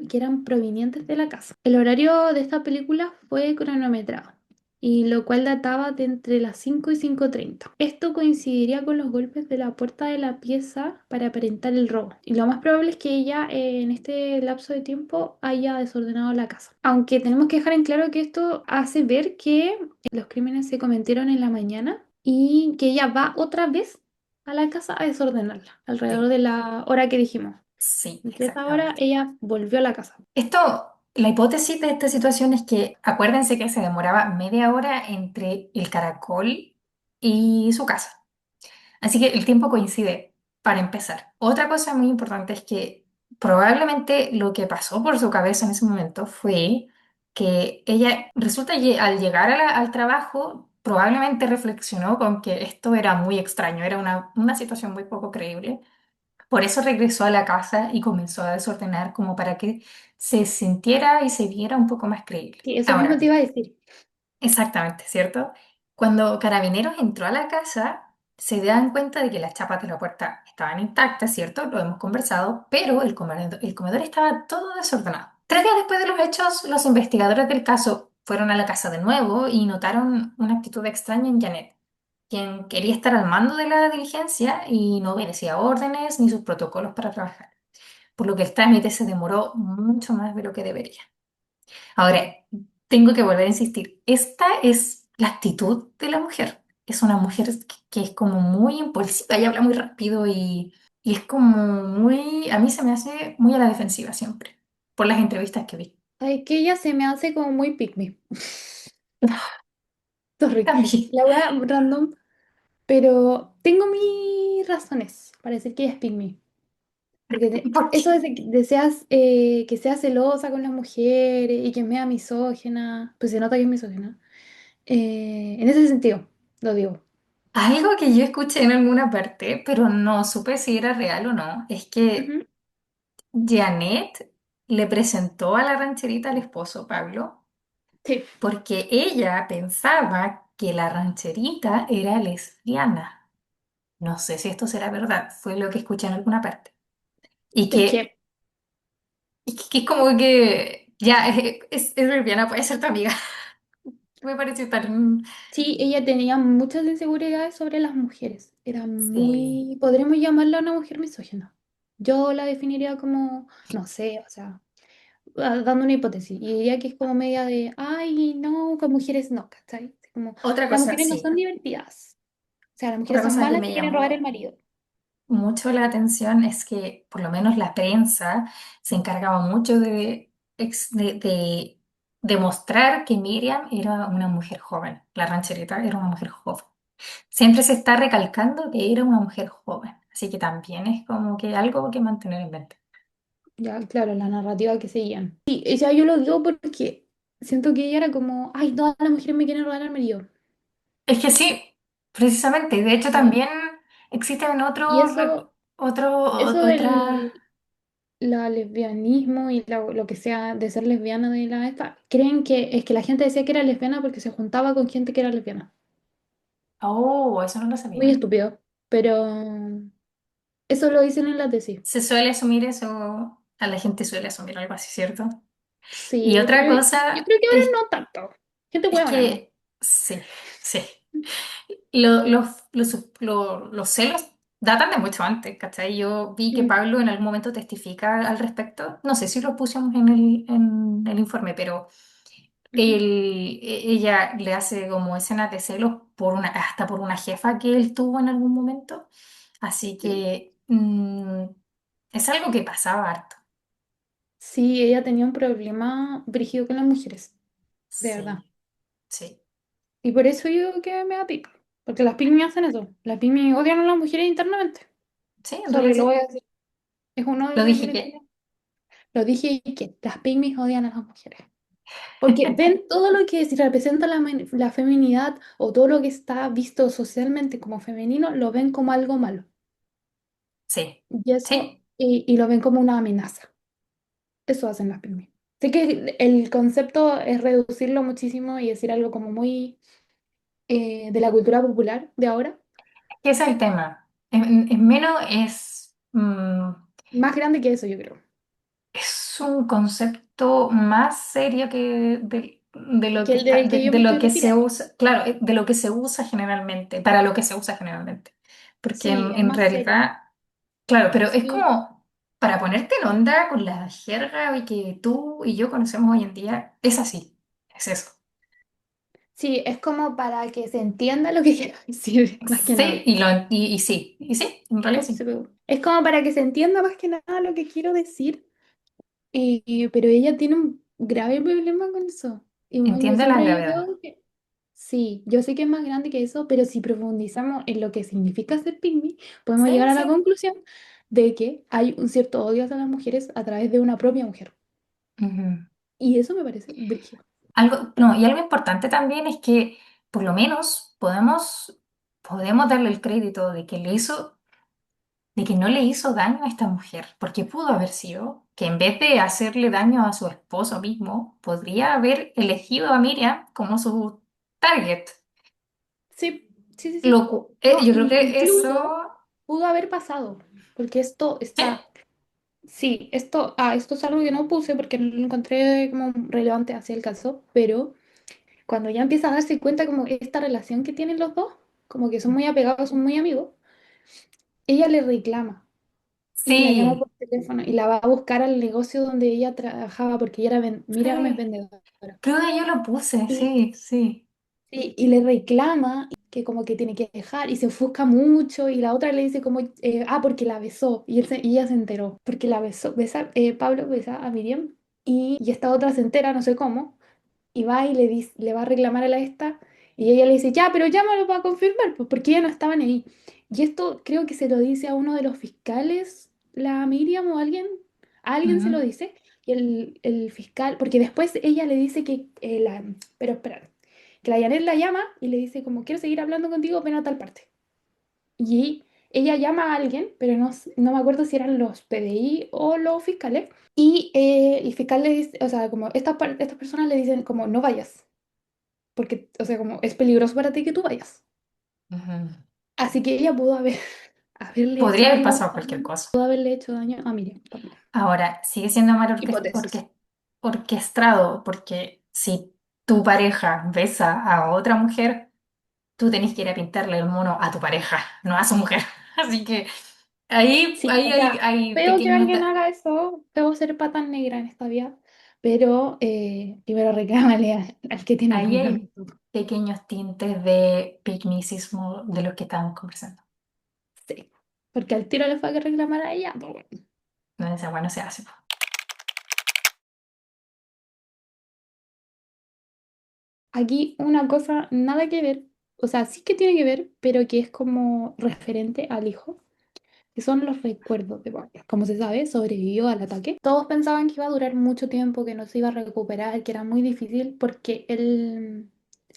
que eran provenientes de la casa. El horario de esta película fue cronometrado, y lo cual databa de entre las 5 y 5:30. Esto coincidiría con los golpes de la puerta de la pieza para aparentar el robo. Y lo más probable es que ella en este lapso de tiempo haya desordenado la casa. Aunque tenemos que dejar en claro que esto hace ver que los crímenes se cometieron en la mañana y que ella va otra vez a la casa a desordenarla, alrededor Sí, de la hora que dijimos. sí, Entre esa hora exactamente. ella volvió a la casa. La hipótesis de esta situación es que acuérdense que se demoraba media hora entre el caracol y su casa. Así que el tiempo coincide para empezar. Otra cosa muy importante es que probablemente lo que pasó por su cabeza en ese momento fue que ella resulta que al llegar al trabajo probablemente reflexionó con que esto era muy extraño, era una situación muy poco creíble. Por eso regresó a la casa y comenzó a desordenar como para que se sintiera y se viera un poco más creíble. Sí, eso mismo te Ahora, iba a decir. exactamente, ¿cierto? Cuando Carabineros entró a la casa, se dan cuenta de que las chapas de la puerta estaban intactas, ¿cierto? Lo hemos conversado, pero el comedor estaba todo desordenado. 3 días después de los hechos, los investigadores del caso fueron a la casa de nuevo y notaron una actitud extraña en Janet, quien quería estar al mando de la diligencia y no obedecía órdenes ni sus protocolos para trabajar, por lo que el trámite se demoró mucho más de lo que debería. Ahora, tengo que volver a insistir, esta es la actitud de la mujer. Es una mujer que es como muy impulsiva y habla muy rápido y es como muy, a mí se me hace muy a la defensiva siempre, por las entrevistas que vi. Ay, que ella se me hace como muy pick me. Sorry. También. La wea random, pero tengo mis razones para decir que ella es pick me. Porque ¿Por qué? eso de que deseas que sea celosa con las mujeres y que me misógina, pues se nota que es misógina. En ese sentido, lo digo. Algo que yo escuché en alguna parte, pero no supe si era real o no, es que Ujú. Janet le presentó a la rancherita al esposo Pablo Sí, porque ella pensaba que la rancherita era lesbiana. No sé si esto será verdad, fue lo que escuché en alguna parte. Y es que, que que es como que ya es lesbiana, puede ser tu amiga. Me pareció tan... sí, ella tenía muchas inseguridades sobre las mujeres. Era Sí. muy, podremos llamarla una mujer misógina. Yo la definiría como, no sé, o sea, dando una hipótesis. Y diría que es como media de, ay, no, con mujeres no, ¿cachai? Así como, Otra las cosa, mujeres no sí. son divertidas. O sea, las Otra mujeres son cosa que malas me y quieren robar el llamó marido. mucho la atención es que por lo menos la prensa se encargaba mucho de demostrar que Miriam era una mujer joven. La rancherita era una mujer joven. Siempre se está recalcando que era una mujer joven. Así que también es como que algo que mantener en mente. Ya, claro, la narrativa que seguían. Sí, o sea, yo lo digo porque siento que ella era como, ay, todas las mujeres me quieren robar al marido. Es que sí, precisamente. De hecho, Y, también existen y eso, eso otra... del la lesbianismo y lo que sea de ser lesbiana de la esta, creen que es que la gente decía que era lesbiana porque se juntaba con gente que era lesbiana. Oh, eso no lo Muy sabía. estúpido, pero eso lo dicen en la tesis. Se suele asumir eso, a la gente suele asumir algo así, ¿cierto? Y Sí, pero otra yo cosa creo que ahora no tanto. Gente es huevona, ¿no? que, sí, sí. Los celos datan de mucho antes, ¿cachai? Yo vi que Mm, Pablo en algún momento testifica al respecto. No sé si lo pusimos en el informe, pero ujú. ella le hace como escenas de celos hasta por una jefa que él tuvo en algún momento. Así Sí. que es algo que pasaba harto. Sí, ella tenía un problema brígido con las mujeres, de verdad. Sí, sí, Y por eso yo digo que me da pico. Porque las pygmies hacen eso. Las pygmies odian a las mujeres internamente. sí, en realidad Sorry, lo voy sí. a decir. Es un odio Lo que dije tienen que. conmigo. Lo dije y que las pygmies odian a las mujeres. Porque ven todo lo que representa la feminidad o todo lo que está visto socialmente como femenino, lo ven como algo malo. Sí, Y eso, sí. y lo ven como una amenaza. Eso hacen las pygmies. Sé que el concepto es reducirlo muchísimo y decir algo como muy de la cultura popular de ahora. ¿Qué es el tema? En menos Más grande que eso, yo creo. es un concepto más serio que de lo Que que el está, del que yo de me lo estoy que se refiriendo. usa, claro, de lo que se usa generalmente, para lo que se usa generalmente. Porque Sí, es en más serio. realidad, claro, pero es Sí. como para ponerte en onda con la jerga y que tú y yo conocemos hoy en día, es así, es eso. Sí, es como para que se entienda lo que quiero decir, más que Sí, nada. y sí, en realidad sí. Es como para que se entienda más que nada lo que quiero decir, pero ella tiene un grave problema con eso. Y yo Entiende la siempre gravedad. digo que sí, yo sé que es más grande que eso, pero si profundizamos en lo que significa ser pygmy, podemos llegar Sí, a la sí. conclusión de que hay un cierto odio hacia las mujeres a través de una propia mujer. Ujú. Y eso me parece brígido. Algo, no, y algo importante también es que por lo menos podemos darle el crédito de que de que no le hizo daño a esta mujer, porque pudo haber sido que en vez de hacerle daño a su esposo mismo, podría haber elegido a Miriam como su target. Sí, sí, sí, sí. No, Yo creo y que incluso eso, pudo haber pasado, porque esto sí, está, sí, esto es algo que no puse porque no lo encontré como relevante hacia el caso, pero cuando ya empieza a darse cuenta como esta relación que tienen los dos, como que son muy apegados, son muy amigos, ella le reclama y la llama sí, por teléfono y la va a buscar al negocio donde ella trabajaba porque ella era, Miriam es sí, vendedora. creo que yo lo puse, sí, sí. Sí, y le reclama que como que tiene que dejar y se ofusca mucho y la otra le dice como, porque la besó y ella se enteró, porque la besó, Pablo besa a Miriam y esta otra se entera, no sé cómo, y va y le va a reclamar a la esta y ella le dice, ya, pero llámalo para confirmar, pues porque ella no estaban ahí. Y esto creo que se lo dice a uno de los fiscales, la Miriam o alguien, a alguien se lo Ujú, dice y el fiscal, porque después ella le dice que, pero espera, que la Janet la llama y le dice como, quiero seguir hablando contigo, ven a tal parte. Y ella llama a alguien, pero no me acuerdo si eran los PDI o los fiscales. Y el fiscal le dice, o sea, como estas personas le dicen como, no vayas, porque, o sea, como es peligroso para ti que tú vayas. ujú. Así que ella pudo haberle hecho Podría haber daño, pasado cualquier cosa. pudo haberle hecho daño a Miriam también. Ahora, sigue siendo mal Hipótesis. orquestado porque si tu pareja besa a otra mujer, tú tenés que ir a pintarle el mono a tu pareja, no a su mujer. Así que Sí, o sea, hay veo que pequeños... alguien haga eso, debo ser pata negra en esta vida, pero primero reclámale al que tiene el ahí hay mandamiento. pequeños tintes de pigmicismo de los que estábamos conversando. Sí, porque al tiro le fue a que reclamar a ella. Pues bueno. No, esa bueno se hace. Po. Aquí una cosa nada que ver, o sea, sí que tiene que ver, pero que es como referente al hijo, que son los recuerdos de Pablo. Como se sabe, sobrevivió al ataque. Todos pensaban que iba a durar mucho tiempo, que no se iba a recuperar, que era muy difícil porque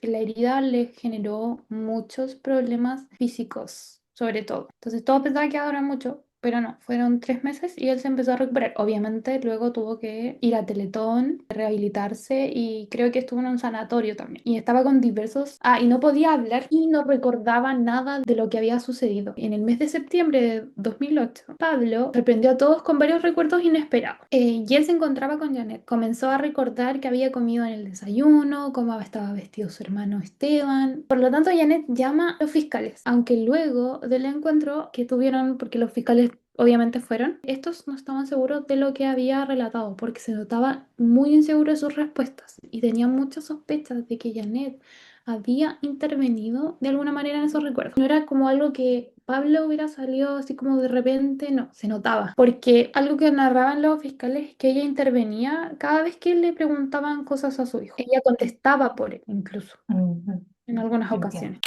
la herida le generó muchos problemas físicos, sobre todo. Entonces todos pensaban que iba a durar mucho. pero no, fueron 3 meses y él se empezó a recuperar. Obviamente luego tuvo que ir a Teletón, rehabilitarse y creo que estuvo en un sanatorio también. Y estaba con diversos... Ah, y no podía hablar y no recordaba nada de lo que había sucedido. En el mes de septiembre de 2008, Pablo sorprendió a todos con varios recuerdos inesperados. Y él se encontraba con Janet. Comenzó a recordar que había comido en el desayuno, cómo estaba vestido su hermano Esteban. Por lo tanto, Janet llama a los fiscales, aunque luego del encuentro que tuvieron, porque los fiscales obviamente fueron, estos no estaban seguros de lo que había relatado, porque se notaba muy inseguro de sus respuestas y tenían muchas sospechas de que Janet había intervenido de alguna manera en esos recuerdos. No era como algo que Pablo hubiera salido así como de repente, no, se notaba. Porque algo que narraban los fiscales es que ella intervenía cada vez que le preguntaban cosas a su hijo. Ella contestaba por él, incluso, Ujú. en algunas Entiendo. ocasiones.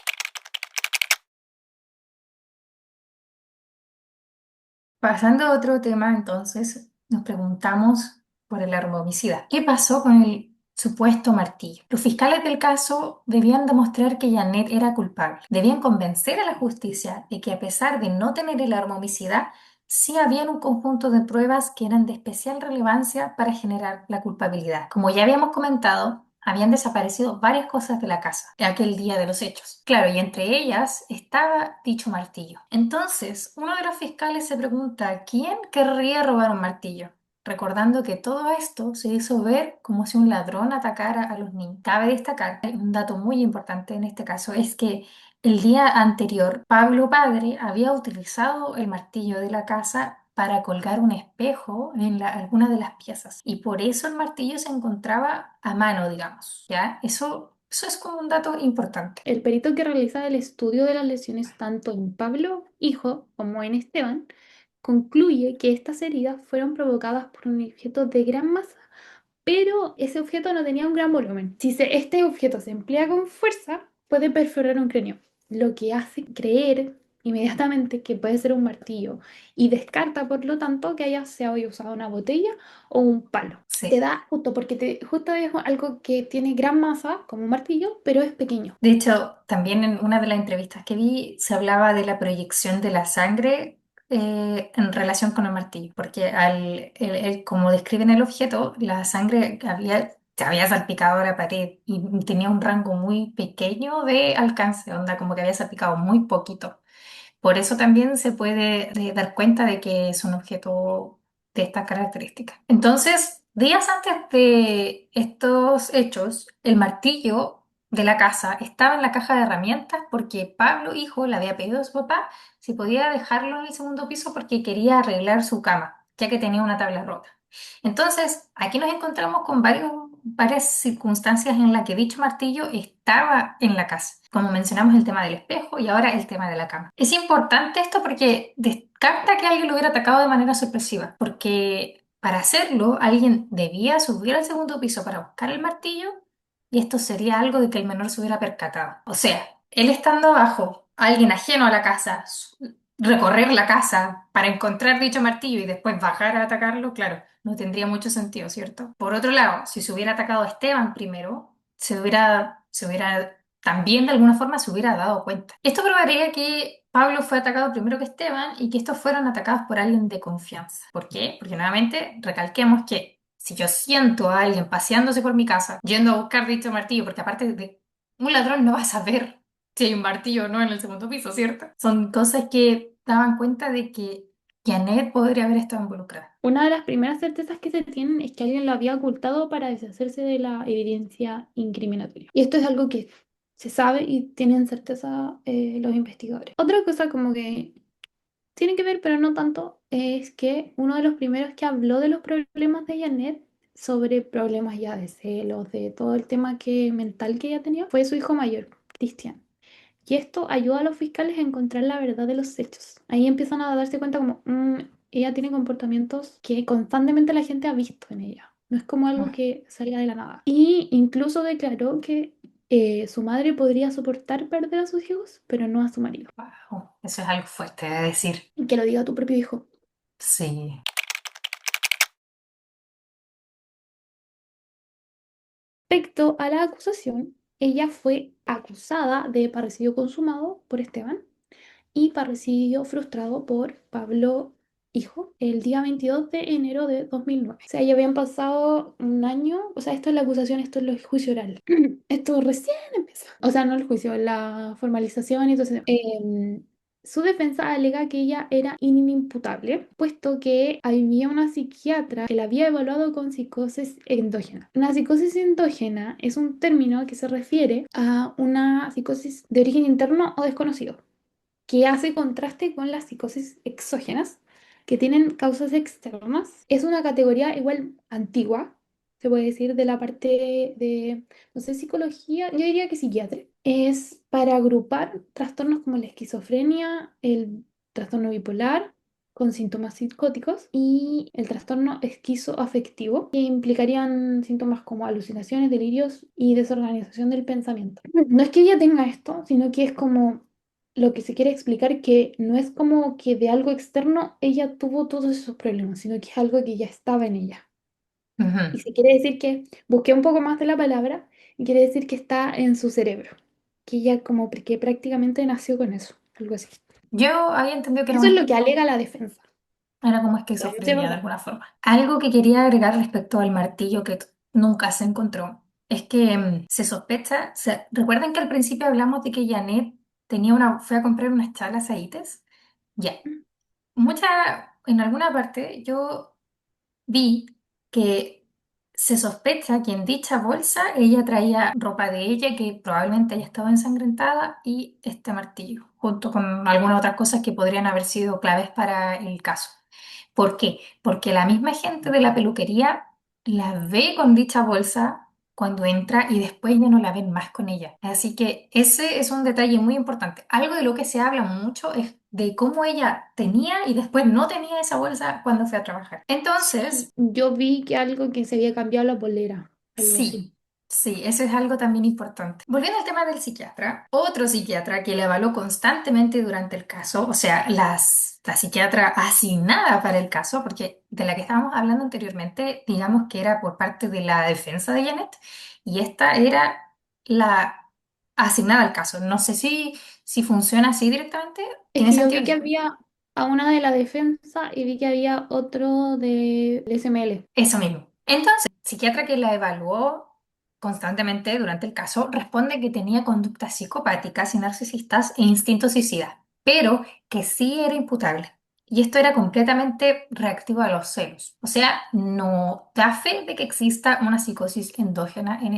Pasando a otro tema, entonces, nos preguntamos por el arma homicida. ¿Qué pasó con el supuesto martillo? Los fiscales del caso debían demostrar que Janet era culpable. Debían convencer a la justicia de que a pesar de no tener el arma homicida, sí habían un conjunto de pruebas que eran de especial relevancia para generar la culpabilidad. Como ya habíamos comentado, habían desaparecido varias cosas de la casa aquel día de los hechos. Claro, y entre ellas estaba dicho martillo. Entonces, uno de los fiscales se pregunta, ¿quién querría robar un martillo? Recordando que todo esto se hizo ver como si un ladrón atacara a los niños. Cabe destacar, hay un dato muy importante en este caso, es que el día anterior, Pablo padre había utilizado el martillo de la casa para colgar un espejo en alguna de las piezas y por eso el martillo se encontraba a mano, digamos, ¿ya? Eso es como un dato importante. El perito que realiza el estudio de las lesiones tanto en Pablo, hijo, como en Esteban, concluye que estas heridas fueron provocadas por un objeto de gran masa, pero ese objeto no tenía un gran volumen. Si este objeto se emplea con fuerza, puede perforar un cráneo, lo que hace creer inmediatamente que puede ser un martillo y descarta, por lo tanto, que se haya usado una botella o un palo. Te Sí. da justo porque justo es algo que tiene gran masa, como un martillo, pero es pequeño. De hecho, también en una de las entrevistas que vi se hablaba de la proyección de la sangre en relación con el martillo, porque como describen el objeto, la sangre se había salpicado a la pared y tenía un rango muy pequeño de alcance, onda como que había salpicado muy poquito. Por eso también se puede dar cuenta de que es un objeto de estas características. Entonces, días antes de estos hechos, el martillo de la casa estaba en la caja de herramientas porque Pablo, hijo, le había pedido a su papá si podía dejarlo en el segundo piso porque quería arreglar su cama, ya que tenía una tabla rota. Entonces, aquí nos encontramos con varias circunstancias en las que dicho martillo estaba en la casa, como mencionamos el tema del espejo y ahora el tema de la cama. Es importante esto porque descarta que alguien lo hubiera atacado de manera sorpresiva, porque para hacerlo alguien debía subir al segundo piso para buscar el martillo y esto sería algo de que el menor se hubiera percatado. O sea, él estando abajo, alguien ajeno a la casa, recorrer la casa para encontrar dicho martillo y después bajar a atacarlo, claro, no tendría mucho sentido, ¿cierto? Por otro lado, si se hubiera atacado a Esteban primero, se hubiera también de alguna forma se hubiera dado cuenta. Esto probaría que Pablo fue atacado primero que Esteban y que estos fueron atacados por alguien de confianza. ¿Por qué? Porque nuevamente recalquemos que si yo siento a alguien paseándose por mi casa, yendo a buscar dicho martillo, porque aparte de un ladrón no va a saber si hay un martillo o no en el segundo piso, ¿cierto? Son cosas que daban cuenta de que Janet podría haber estado involucrada. Una de las primeras certezas que se tienen es que alguien lo había ocultado para deshacerse de la evidencia incriminatoria. Y esto es algo que se sabe y tienen certeza los investigadores. Otra cosa como que tiene que ver, pero no tanto, es que uno de los primeros que habló de los problemas de Janet, sobre problemas ya de celos, de todo el tema mental que ella tenía, fue su hijo mayor, Cristian. Y esto ayuda a los fiscales a encontrar la verdad de los hechos. Ahí empiezan a darse cuenta como, ella tiene comportamientos que constantemente la gente ha visto en ella. No es como algo que salga de la nada. Y incluso declaró que su madre podría soportar perder a sus hijos, pero no a su marido. Wow, eso es algo fuerte de decir. Y que lo diga tu propio hijo. Sí. Respecto a la acusación, ella fue acusada de parricidio consumado por Esteban y parricidio frustrado por Pablo hijo el día 22 de enero de 2009. O sea, ya habían pasado un año. O sea, esto es la acusación, esto es el juicio oral. Esto recién empieza. O sea, no el juicio, la formalización y todo eso. Su defensa alega que ella era inimputable, puesto que había una psiquiatra que la había evaluado con psicosis endógena. Una psicosis endógena es un término que se refiere a una psicosis de origen interno o desconocido, que hace contraste con las psicosis exógenas, que tienen causas externas. Es una categoría igual antigua, se puede decir, de la parte de, no sé, psicología, yo diría que psiquiatría. Es para agrupar trastornos como la esquizofrenia, el trastorno bipolar, con síntomas psicóticos, y el trastorno esquizoafectivo, que implicarían síntomas como alucinaciones, delirios y desorganización del pensamiento. No es que ella tenga esto, sino que es como lo que se quiere explicar, que no es como que de algo externo ella tuvo todos esos problemas, sino que es algo que ya estaba en ella. Ujú. Y se quiere decir que busqué un poco más de la palabra y quiere decir que está en su cerebro, que ella como que prácticamente nació con eso, algo así. Yo había entendido que Eso es lo que alega la defensa, era como pero no sé, esquizofrenia de ¿verdad? alguna forma. Algo que quería agregar respecto al martillo que nunca se encontró es que se sospecha, ¿recuerdan que al principio hablamos de que Janet fue a comprar unas chalas a Ites? Ya, en alguna parte yo vi que se sospecha que en dicha bolsa ella traía ropa de ella que probablemente haya estado ensangrentada y este martillo, junto con algunas otras cosas que podrían haber sido claves para el caso. ¿Por qué? Porque la misma gente de la peluquería la ve con dicha bolsa cuando entra y después ya no la ven más con ella. Así que ese es un detalle muy importante. Algo de lo que se habla mucho es de cómo ella tenía y después no tenía esa bolsa cuando fue a trabajar. Entonces, Sí, yo vi que algo que se había cambiado la polera, algo así. sí, sí, eso es algo también importante. Volviendo al tema del psiquiatra, otro psiquiatra que le evaluó constantemente durante el caso, o sea, la psiquiatra asignada para el caso, porque de la que estábamos hablando anteriormente, digamos que era por parte de la defensa de Janet, y esta era la asignada al caso. No sé si funciona así directamente, Es tiene que yo sentido. vi que había a una de la defensa y vi que había otro de SML. Eso mismo. Entonces, el psiquiatra que la evaluó constantemente durante el caso responde que tenía conductas psicopáticas y narcisistas e instintos suicidas, pero que sí era imputable. Y esto era completamente reactivo a los celos. O sea, no da fe de que exista una psicosis endógena en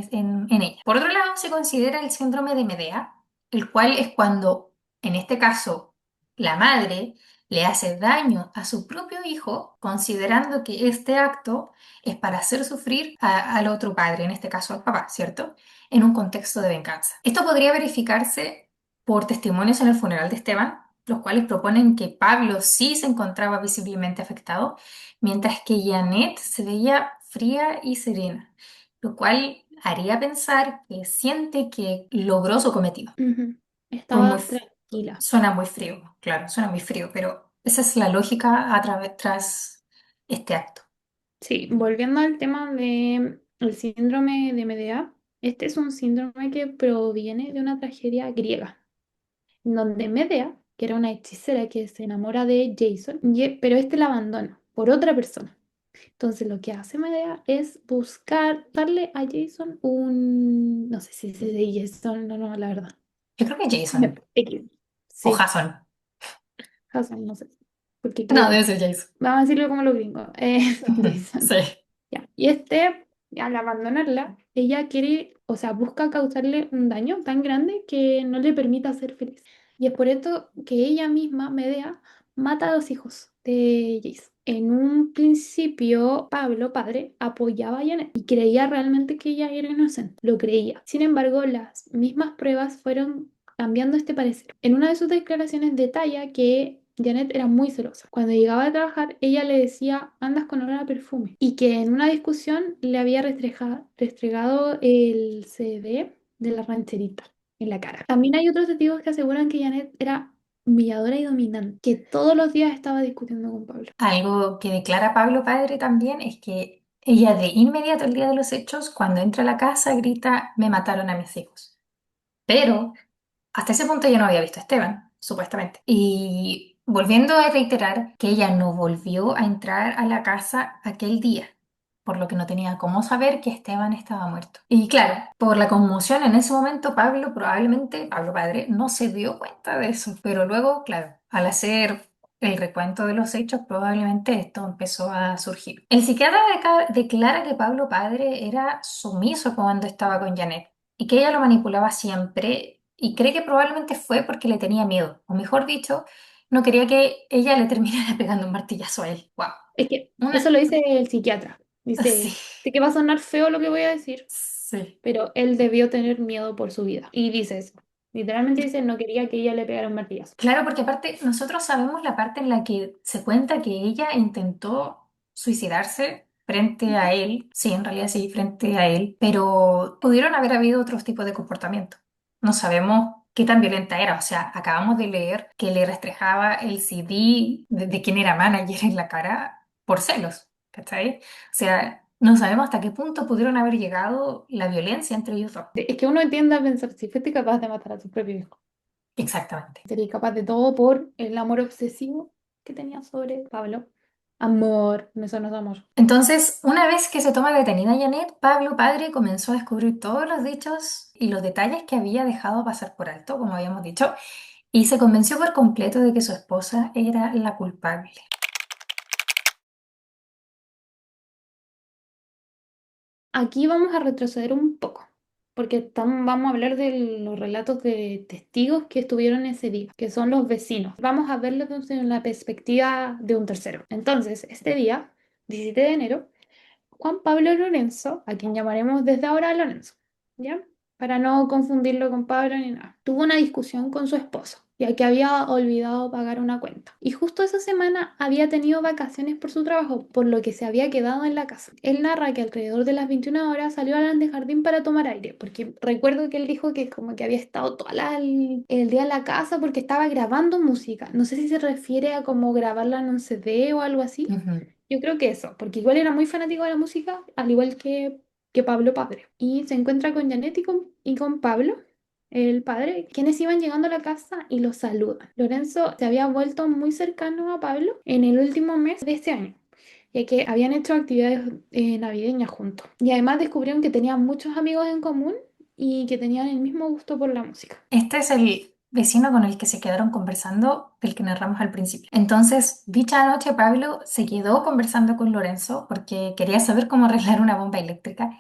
ella. Por otro lado, se considera el síndrome de Medea, el cual es cuando, en este caso, la madre le hace daño a su propio hijo, considerando que este acto es para hacer sufrir al otro padre, en este caso al papá, ¿cierto? En un contexto de venganza. Esto podría verificarse por testimonios en el funeral de Esteban, los cuales proponen que Pablo sí se encontraba visiblemente afectado, mientras que Janet se veía fría y serena, lo cual haría pensar que siente que logró su cometido. Ujú. Por muy, Estaba tranquila. suena muy frío, claro, suena muy frío, pero esa es la lógica tras este acto. Sí, volviendo al tema de el síndrome de Medea, este es un síndrome que proviene de una tragedia griega, en donde Medea, que era una hechicera que se enamora de Jason, pero este la abandona por otra persona. Entonces lo que hace Medea es buscar darle a Jason un, no sé si se dice Jason, no, no, la verdad. Yo creo que Jason X. o Sí, Jason. Jason, no sé, porque No, griego. debe ser Jason. Vamos a decirlo como los gringos. Jason. Sí. Ya. Y este, al abandonarla, ella quiere, o sea, busca causarle un daño tan grande que no le permita ser feliz. Y es por esto que ella misma, Medea, mata a dos hijos de Jace. En un principio, Pablo, padre, apoyaba a Janet y creía realmente que ella era inocente. Lo creía. Sin embargo, las mismas pruebas fueron cambiando este parecer. En una de sus declaraciones detalla que Janet era muy celosa. Cuando llegaba a trabajar, ella le decía, andas con olor a perfume. Y que en una discusión le había restregado el CD de la rancherita en la cara. También hay otros testigos que aseguran que Janet era humilladora y dominante, que todos los días estaba discutiendo con Pablo. Algo que declara Pablo padre también es que ella de inmediato el día de los hechos, cuando entra a la casa, grita, me mataron a mis hijos. Pero hasta ese punto yo no había visto a Esteban, supuestamente. Y volviendo a reiterar que ella no volvió a entrar a la casa aquel día, por lo que no tenía cómo saber que Esteban estaba muerto. Y claro, por la conmoción en ese momento, Pablo probablemente, Pablo padre, no se dio cuenta de eso, pero luego, claro, al hacer el recuento de los hechos, probablemente esto empezó a surgir. El psiquiatra declara que Pablo padre era sumiso cuando estaba con Janet y que ella lo manipulaba siempre y cree que probablemente fue porque le tenía miedo, o mejor dicho, no quería que ella le terminara pegando un martillazo a él. Wow. Es que eso Una... lo dice el psiquiatra. Sí, Dice, sé que va a sonar feo lo que voy a decir, sí. pero él debió tener miedo por su vida. Y dice eso. Literalmente dice, no quería que ella le pegara un martillazo. Claro, porque aparte nosotros sabemos la parte en la que se cuenta que ella intentó suicidarse frente a él, sí, en realidad sí, frente a él, pero pudieron haber habido otros tipos de comportamiento. No sabemos qué tan violenta era, o sea, acabamos de leer que le restrejaba el CD de quién era manager en la cara por celos, ¿cachai? O sea, no sabemos hasta qué punto pudieron haber llegado la violencia entre ellos dos. Es que uno tiende a pensar, si fuiste capaz de matar a tu propio hijo, Exactamente. sería capaz de todo por el amor obsesivo que tenía sobre Pablo. Amor, eso no es amor. Entonces, una vez que se toma detenida Janet, Pablo padre comenzó a descubrir todos los dichos y los detalles que había dejado pasar por alto, como habíamos dicho, y se convenció por completo de que su esposa era la culpable. Aquí vamos a retroceder un poco, porque vamos a hablar de los relatos de testigos que estuvieron ese día, que son los vecinos. Vamos a verlo desde la perspectiva de un tercero. Entonces, este día, 17 de enero, Juan Pablo Lorenzo, a quien llamaremos desde ahora Lorenzo, ¿ya? Para no confundirlo con Pablo ni nada. Tuvo una discusión con su esposo, ya que había olvidado pagar una cuenta. Y justo esa semana había tenido vacaciones por su trabajo, por lo que se había quedado en la casa. Él narra que alrededor de las 21 horas salió al jardín para tomar aire, porque recuerdo que él dijo que como que había estado el día en la casa porque estaba grabando música. No sé si se refiere a como grabarla en un CD o algo así. Ujú. Yo creo que eso, porque igual era muy fanático de la música, al igual que Pablo padre. Y se encuentra con Janet y con Pablo, el padre, quienes iban llegando a la casa y lo saludan. Lorenzo se había vuelto muy cercano a Pablo en el último mes de este año, ya que habían hecho actividades navideñas juntos. Y además descubrieron que tenían muchos amigos en común y que tenían el mismo gusto por la música. Este es el vecino con el que se quedaron conversando, del que narramos al principio. Entonces, dicha noche, Pablo se quedó conversando con Lorenzo porque quería saber cómo arreglar una bomba eléctrica.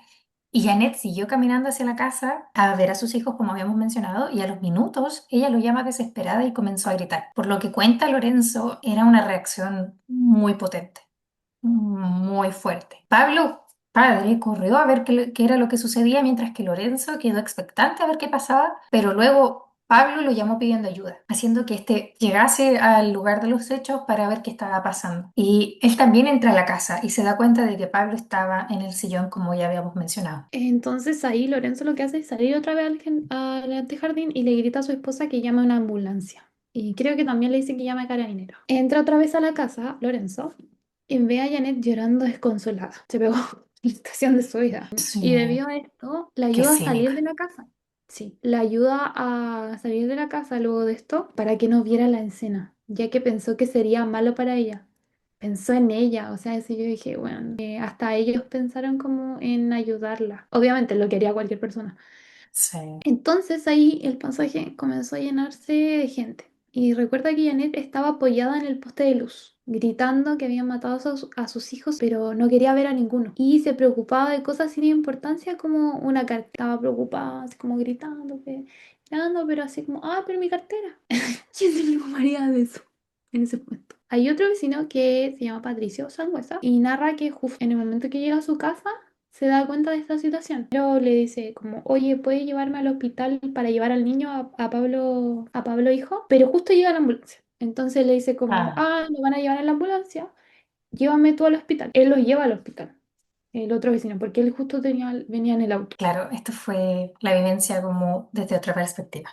Y Janet siguió caminando hacia la casa a ver a sus hijos, como habíamos mencionado, y a los minutos ella lo llama desesperada y comenzó a gritar. Por lo que cuenta Lorenzo, era una reacción muy potente, muy fuerte. Pablo, padre, corrió a ver qué era lo que sucedía mientras que Lorenzo quedó expectante a ver qué pasaba, pero luego Pablo lo llamó pidiendo ayuda, haciendo que éste llegase al lugar de los hechos para ver qué estaba pasando. Y él también entra a la casa y se da cuenta de que Pablo estaba en el sillón, como ya habíamos mencionado. Entonces ahí Lorenzo lo que hace es salir otra vez al antejardín y le grita a su esposa que llame a una ambulancia. Y creo que también le dice que llame a carabineros. Entra otra vez a la casa, Lorenzo, y ve a Janet llorando desconsolada. Se pegó la estación de su vida. Sí, Y debido a esto, la qué ayuda a salir de cínica. la casa. Sí, la ayuda a salir de la casa luego de esto para que no viera la escena, ya que pensó que sería malo para ella. Pensó en ella, o sea, eso yo dije, bueno, hasta ellos pensaron como en ayudarla. Obviamente lo quería cualquier persona. Sí. Entonces ahí el pasaje comenzó a llenarse de gente. Y recuerda que Janet estaba apoyada en el poste de luz, gritando que habían matado a sus hijos, pero no quería ver a ninguno. Y se preocupaba de cosas sin importancia como una cartera. Estaba preocupada, así como gritando, pero así como, ah, pero mi cartera. ¿Quién se preocuparía de eso en ese momento? Hay otro vecino que se llama Patricio Sangüesa y narra que justo en el momento que llega a su casa se da cuenta de esta situación. Pero le dice como, oye, ¿puedes llevarme al hospital para llevar al niño a Pablo hijo? Pero justo llega la ambulancia. Entonces le dice como, Ah, lo van a llevar en la ambulancia, llévame tú al hospital. Él lo lleva al hospital, el otro vecino, porque él justo venía en el auto. claro, esto fue la vivencia como desde otra perspectiva.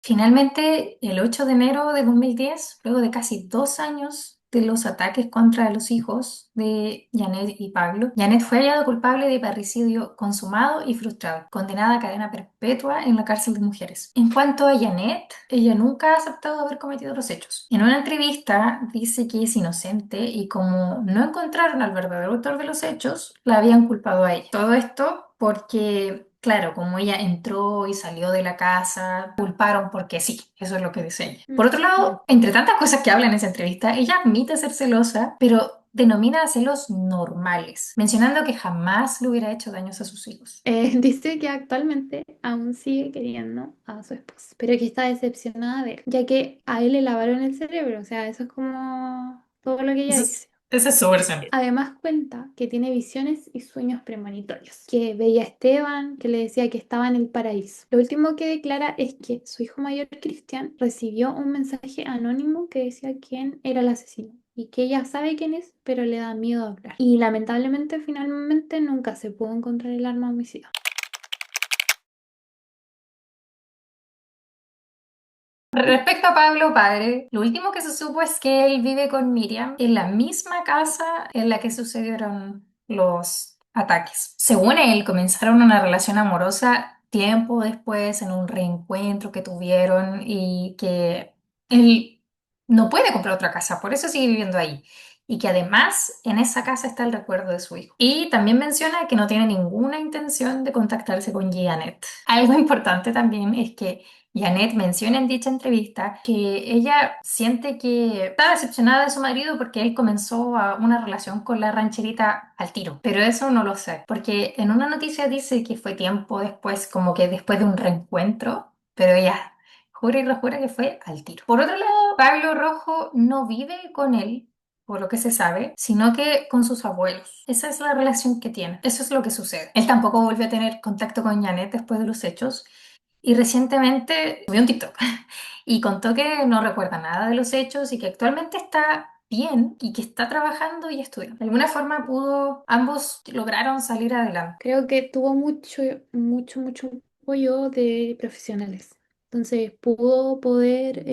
Finalmente, el 8 de enero de 2010, luego de casi 2 años de los ataques contra los hijos de Janet y Pablo, Janet fue hallada culpable de parricidio consumado y frustrado, condenada a cadena perpetua en la cárcel de mujeres. En cuanto a Janet, ella nunca ha aceptado haber cometido los hechos. En una entrevista dice que es inocente y como no encontraron al verdadero autor de los hechos, la habían culpado a ella. Todo esto porque, claro, como ella entró y salió de la casa, culparon porque sí, eso es lo que dice ella. Por otro Ya. lado, entre tantas cosas que habla en esa entrevista, ella admite ser celosa, pero denomina celos normales, mencionando que jamás le hubiera hecho daños a sus hijos. Dice que actualmente aún sigue queriendo a su esposo, pero que está decepcionada de él, ya que a él le lavaron el cerebro, o sea, eso es como todo lo que ella dice. Esa es su versión. Además cuenta que tiene visiones y sueños premonitorios, que veía a Esteban, que le decía que estaba en el paraíso. Lo último que declara es que su hijo mayor, Cristian, recibió un mensaje anónimo que decía quién era el asesino y que ella sabe quién es, pero le da miedo hablar. Y lamentablemente finalmente nunca se pudo encontrar el arma homicida. Respecto a Pablo padre, lo último que se supo es que él vive con Miriam en la misma casa en la que sucedieron los ataques. Según él, comenzaron una relación amorosa tiempo después en un reencuentro que tuvieron y que él no puede comprar otra casa, por eso sigue viviendo ahí. Y que además en esa casa está el recuerdo de su hijo. Y también menciona que no tiene ninguna intención de contactarse con Janet. Algo importante también es que Janet menciona en dicha entrevista que ella siente que está decepcionada de su marido porque él comenzó una relación con la rancherita al tiro, pero eso no lo sé, porque en una noticia dice que fue tiempo después, como que después de un reencuentro, pero ella jura y rejura que fue al tiro. Por otro lado, Pablo Rojo no vive con él, por lo que se sabe, sino que con sus abuelos. Esa es la relación que tiene. Eso es lo que sucede. Él tampoco volvió a tener contacto con Janet después de los hechos y recientemente subió un TikTok y contó que no recuerda nada de los hechos y que actualmente está bien y que está trabajando y estudiando. De alguna forma ambos lograron salir adelante. Creo que tuvo mucho apoyo de profesionales. Entonces pudo poder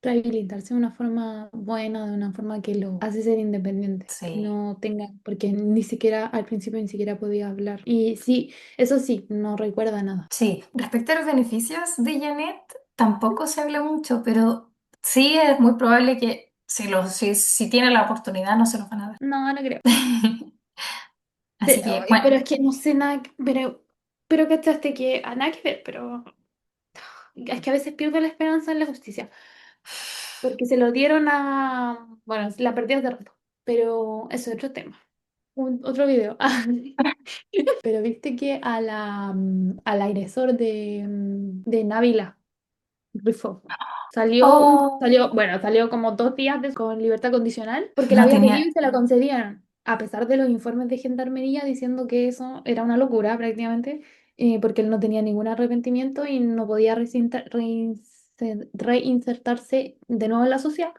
rehabilitarse de una forma buena, de una forma que lo hace ser independiente, que Sí, no tenga, porque ni siquiera al principio ni siquiera podía hablar. Y sí, eso sí, no recuerda nada. sí. Respecto a los beneficios de Janet, tampoco se habla mucho, pero sí es muy probable que si tiene la oportunidad no se los van a dar. No, no creo. Así que, Ay, bueno. pero es que no sé nada, pero cachaste que a nada que ver, pero es que a veces pierdo la esperanza en la justicia, porque se lo dieron a, bueno, la perdió hace rato, pero eso es otro tema, otro video. Pero viste que al agresor de Návila Rifo Oh, salió como 2 días con libertad condicional porque la no había pedido y tenía. se la concedían, a pesar de los informes de gendarmería diciendo que eso era una locura prácticamente, porque él no tenía ningún arrepentimiento y no podía reinsertarse de nuevo en la sociedad,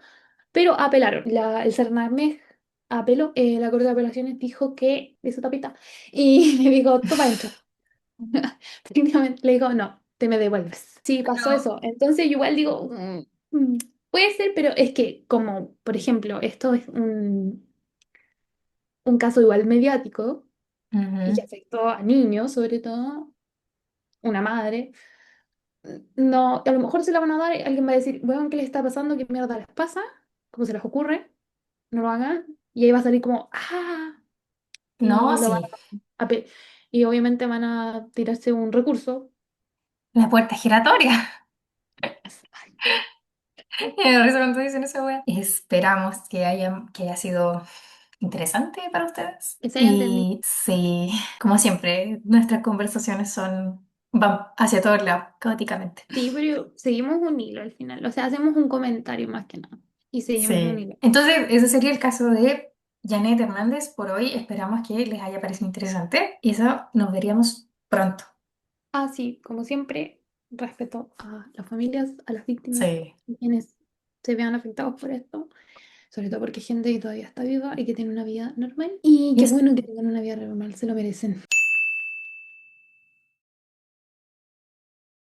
pero apelaron. El Cernamej apeló, la Corte de Apelaciones dijo que, hizo tapita, y le dijo, toma adentro. Técnicamente le digo, no, te me devuelves. Sí, pasó Pero, eso. Entonces yo igual digo, puede ser, pero es que como, por ejemplo, esto es un caso igual mediático y que ujú. afectó a niños, sobre todo, una madre, no, a lo mejor se la van a dar y alguien va a decir, bueno, ¿qué les está pasando? ¿Qué mierda les pasa? ¿Cómo se les ocurre? No lo hagan. Y ahí va a salir como, ah, No, y lo van sí. a y obviamente van a tirarse un recurso. La puerta giratoria. Exacto. Me da risa cuando dicen esa wea. Esperamos que haya sido interesante para ustedes. Esa ya entendí. Y sí, como siempre, nuestras conversaciones van hacia todos lados, caóticamente. Sí, pero seguimos un hilo al final. O sea, hacemos un comentario más que nada. Y seguimos un Sí. hilo. Entonces, ese sería el caso de Janet Hernández por hoy. Esperamos que les haya parecido interesante y eso nos veríamos pronto. Ah, sí, como siempre, respeto a las familias, a las víctimas, Sí. y quienes se vean afectados por esto. Sobre todo porque hay gente que todavía está viva y que tiene una vida normal. Y Y qué es bueno que tengan una vida normal, se lo merecen.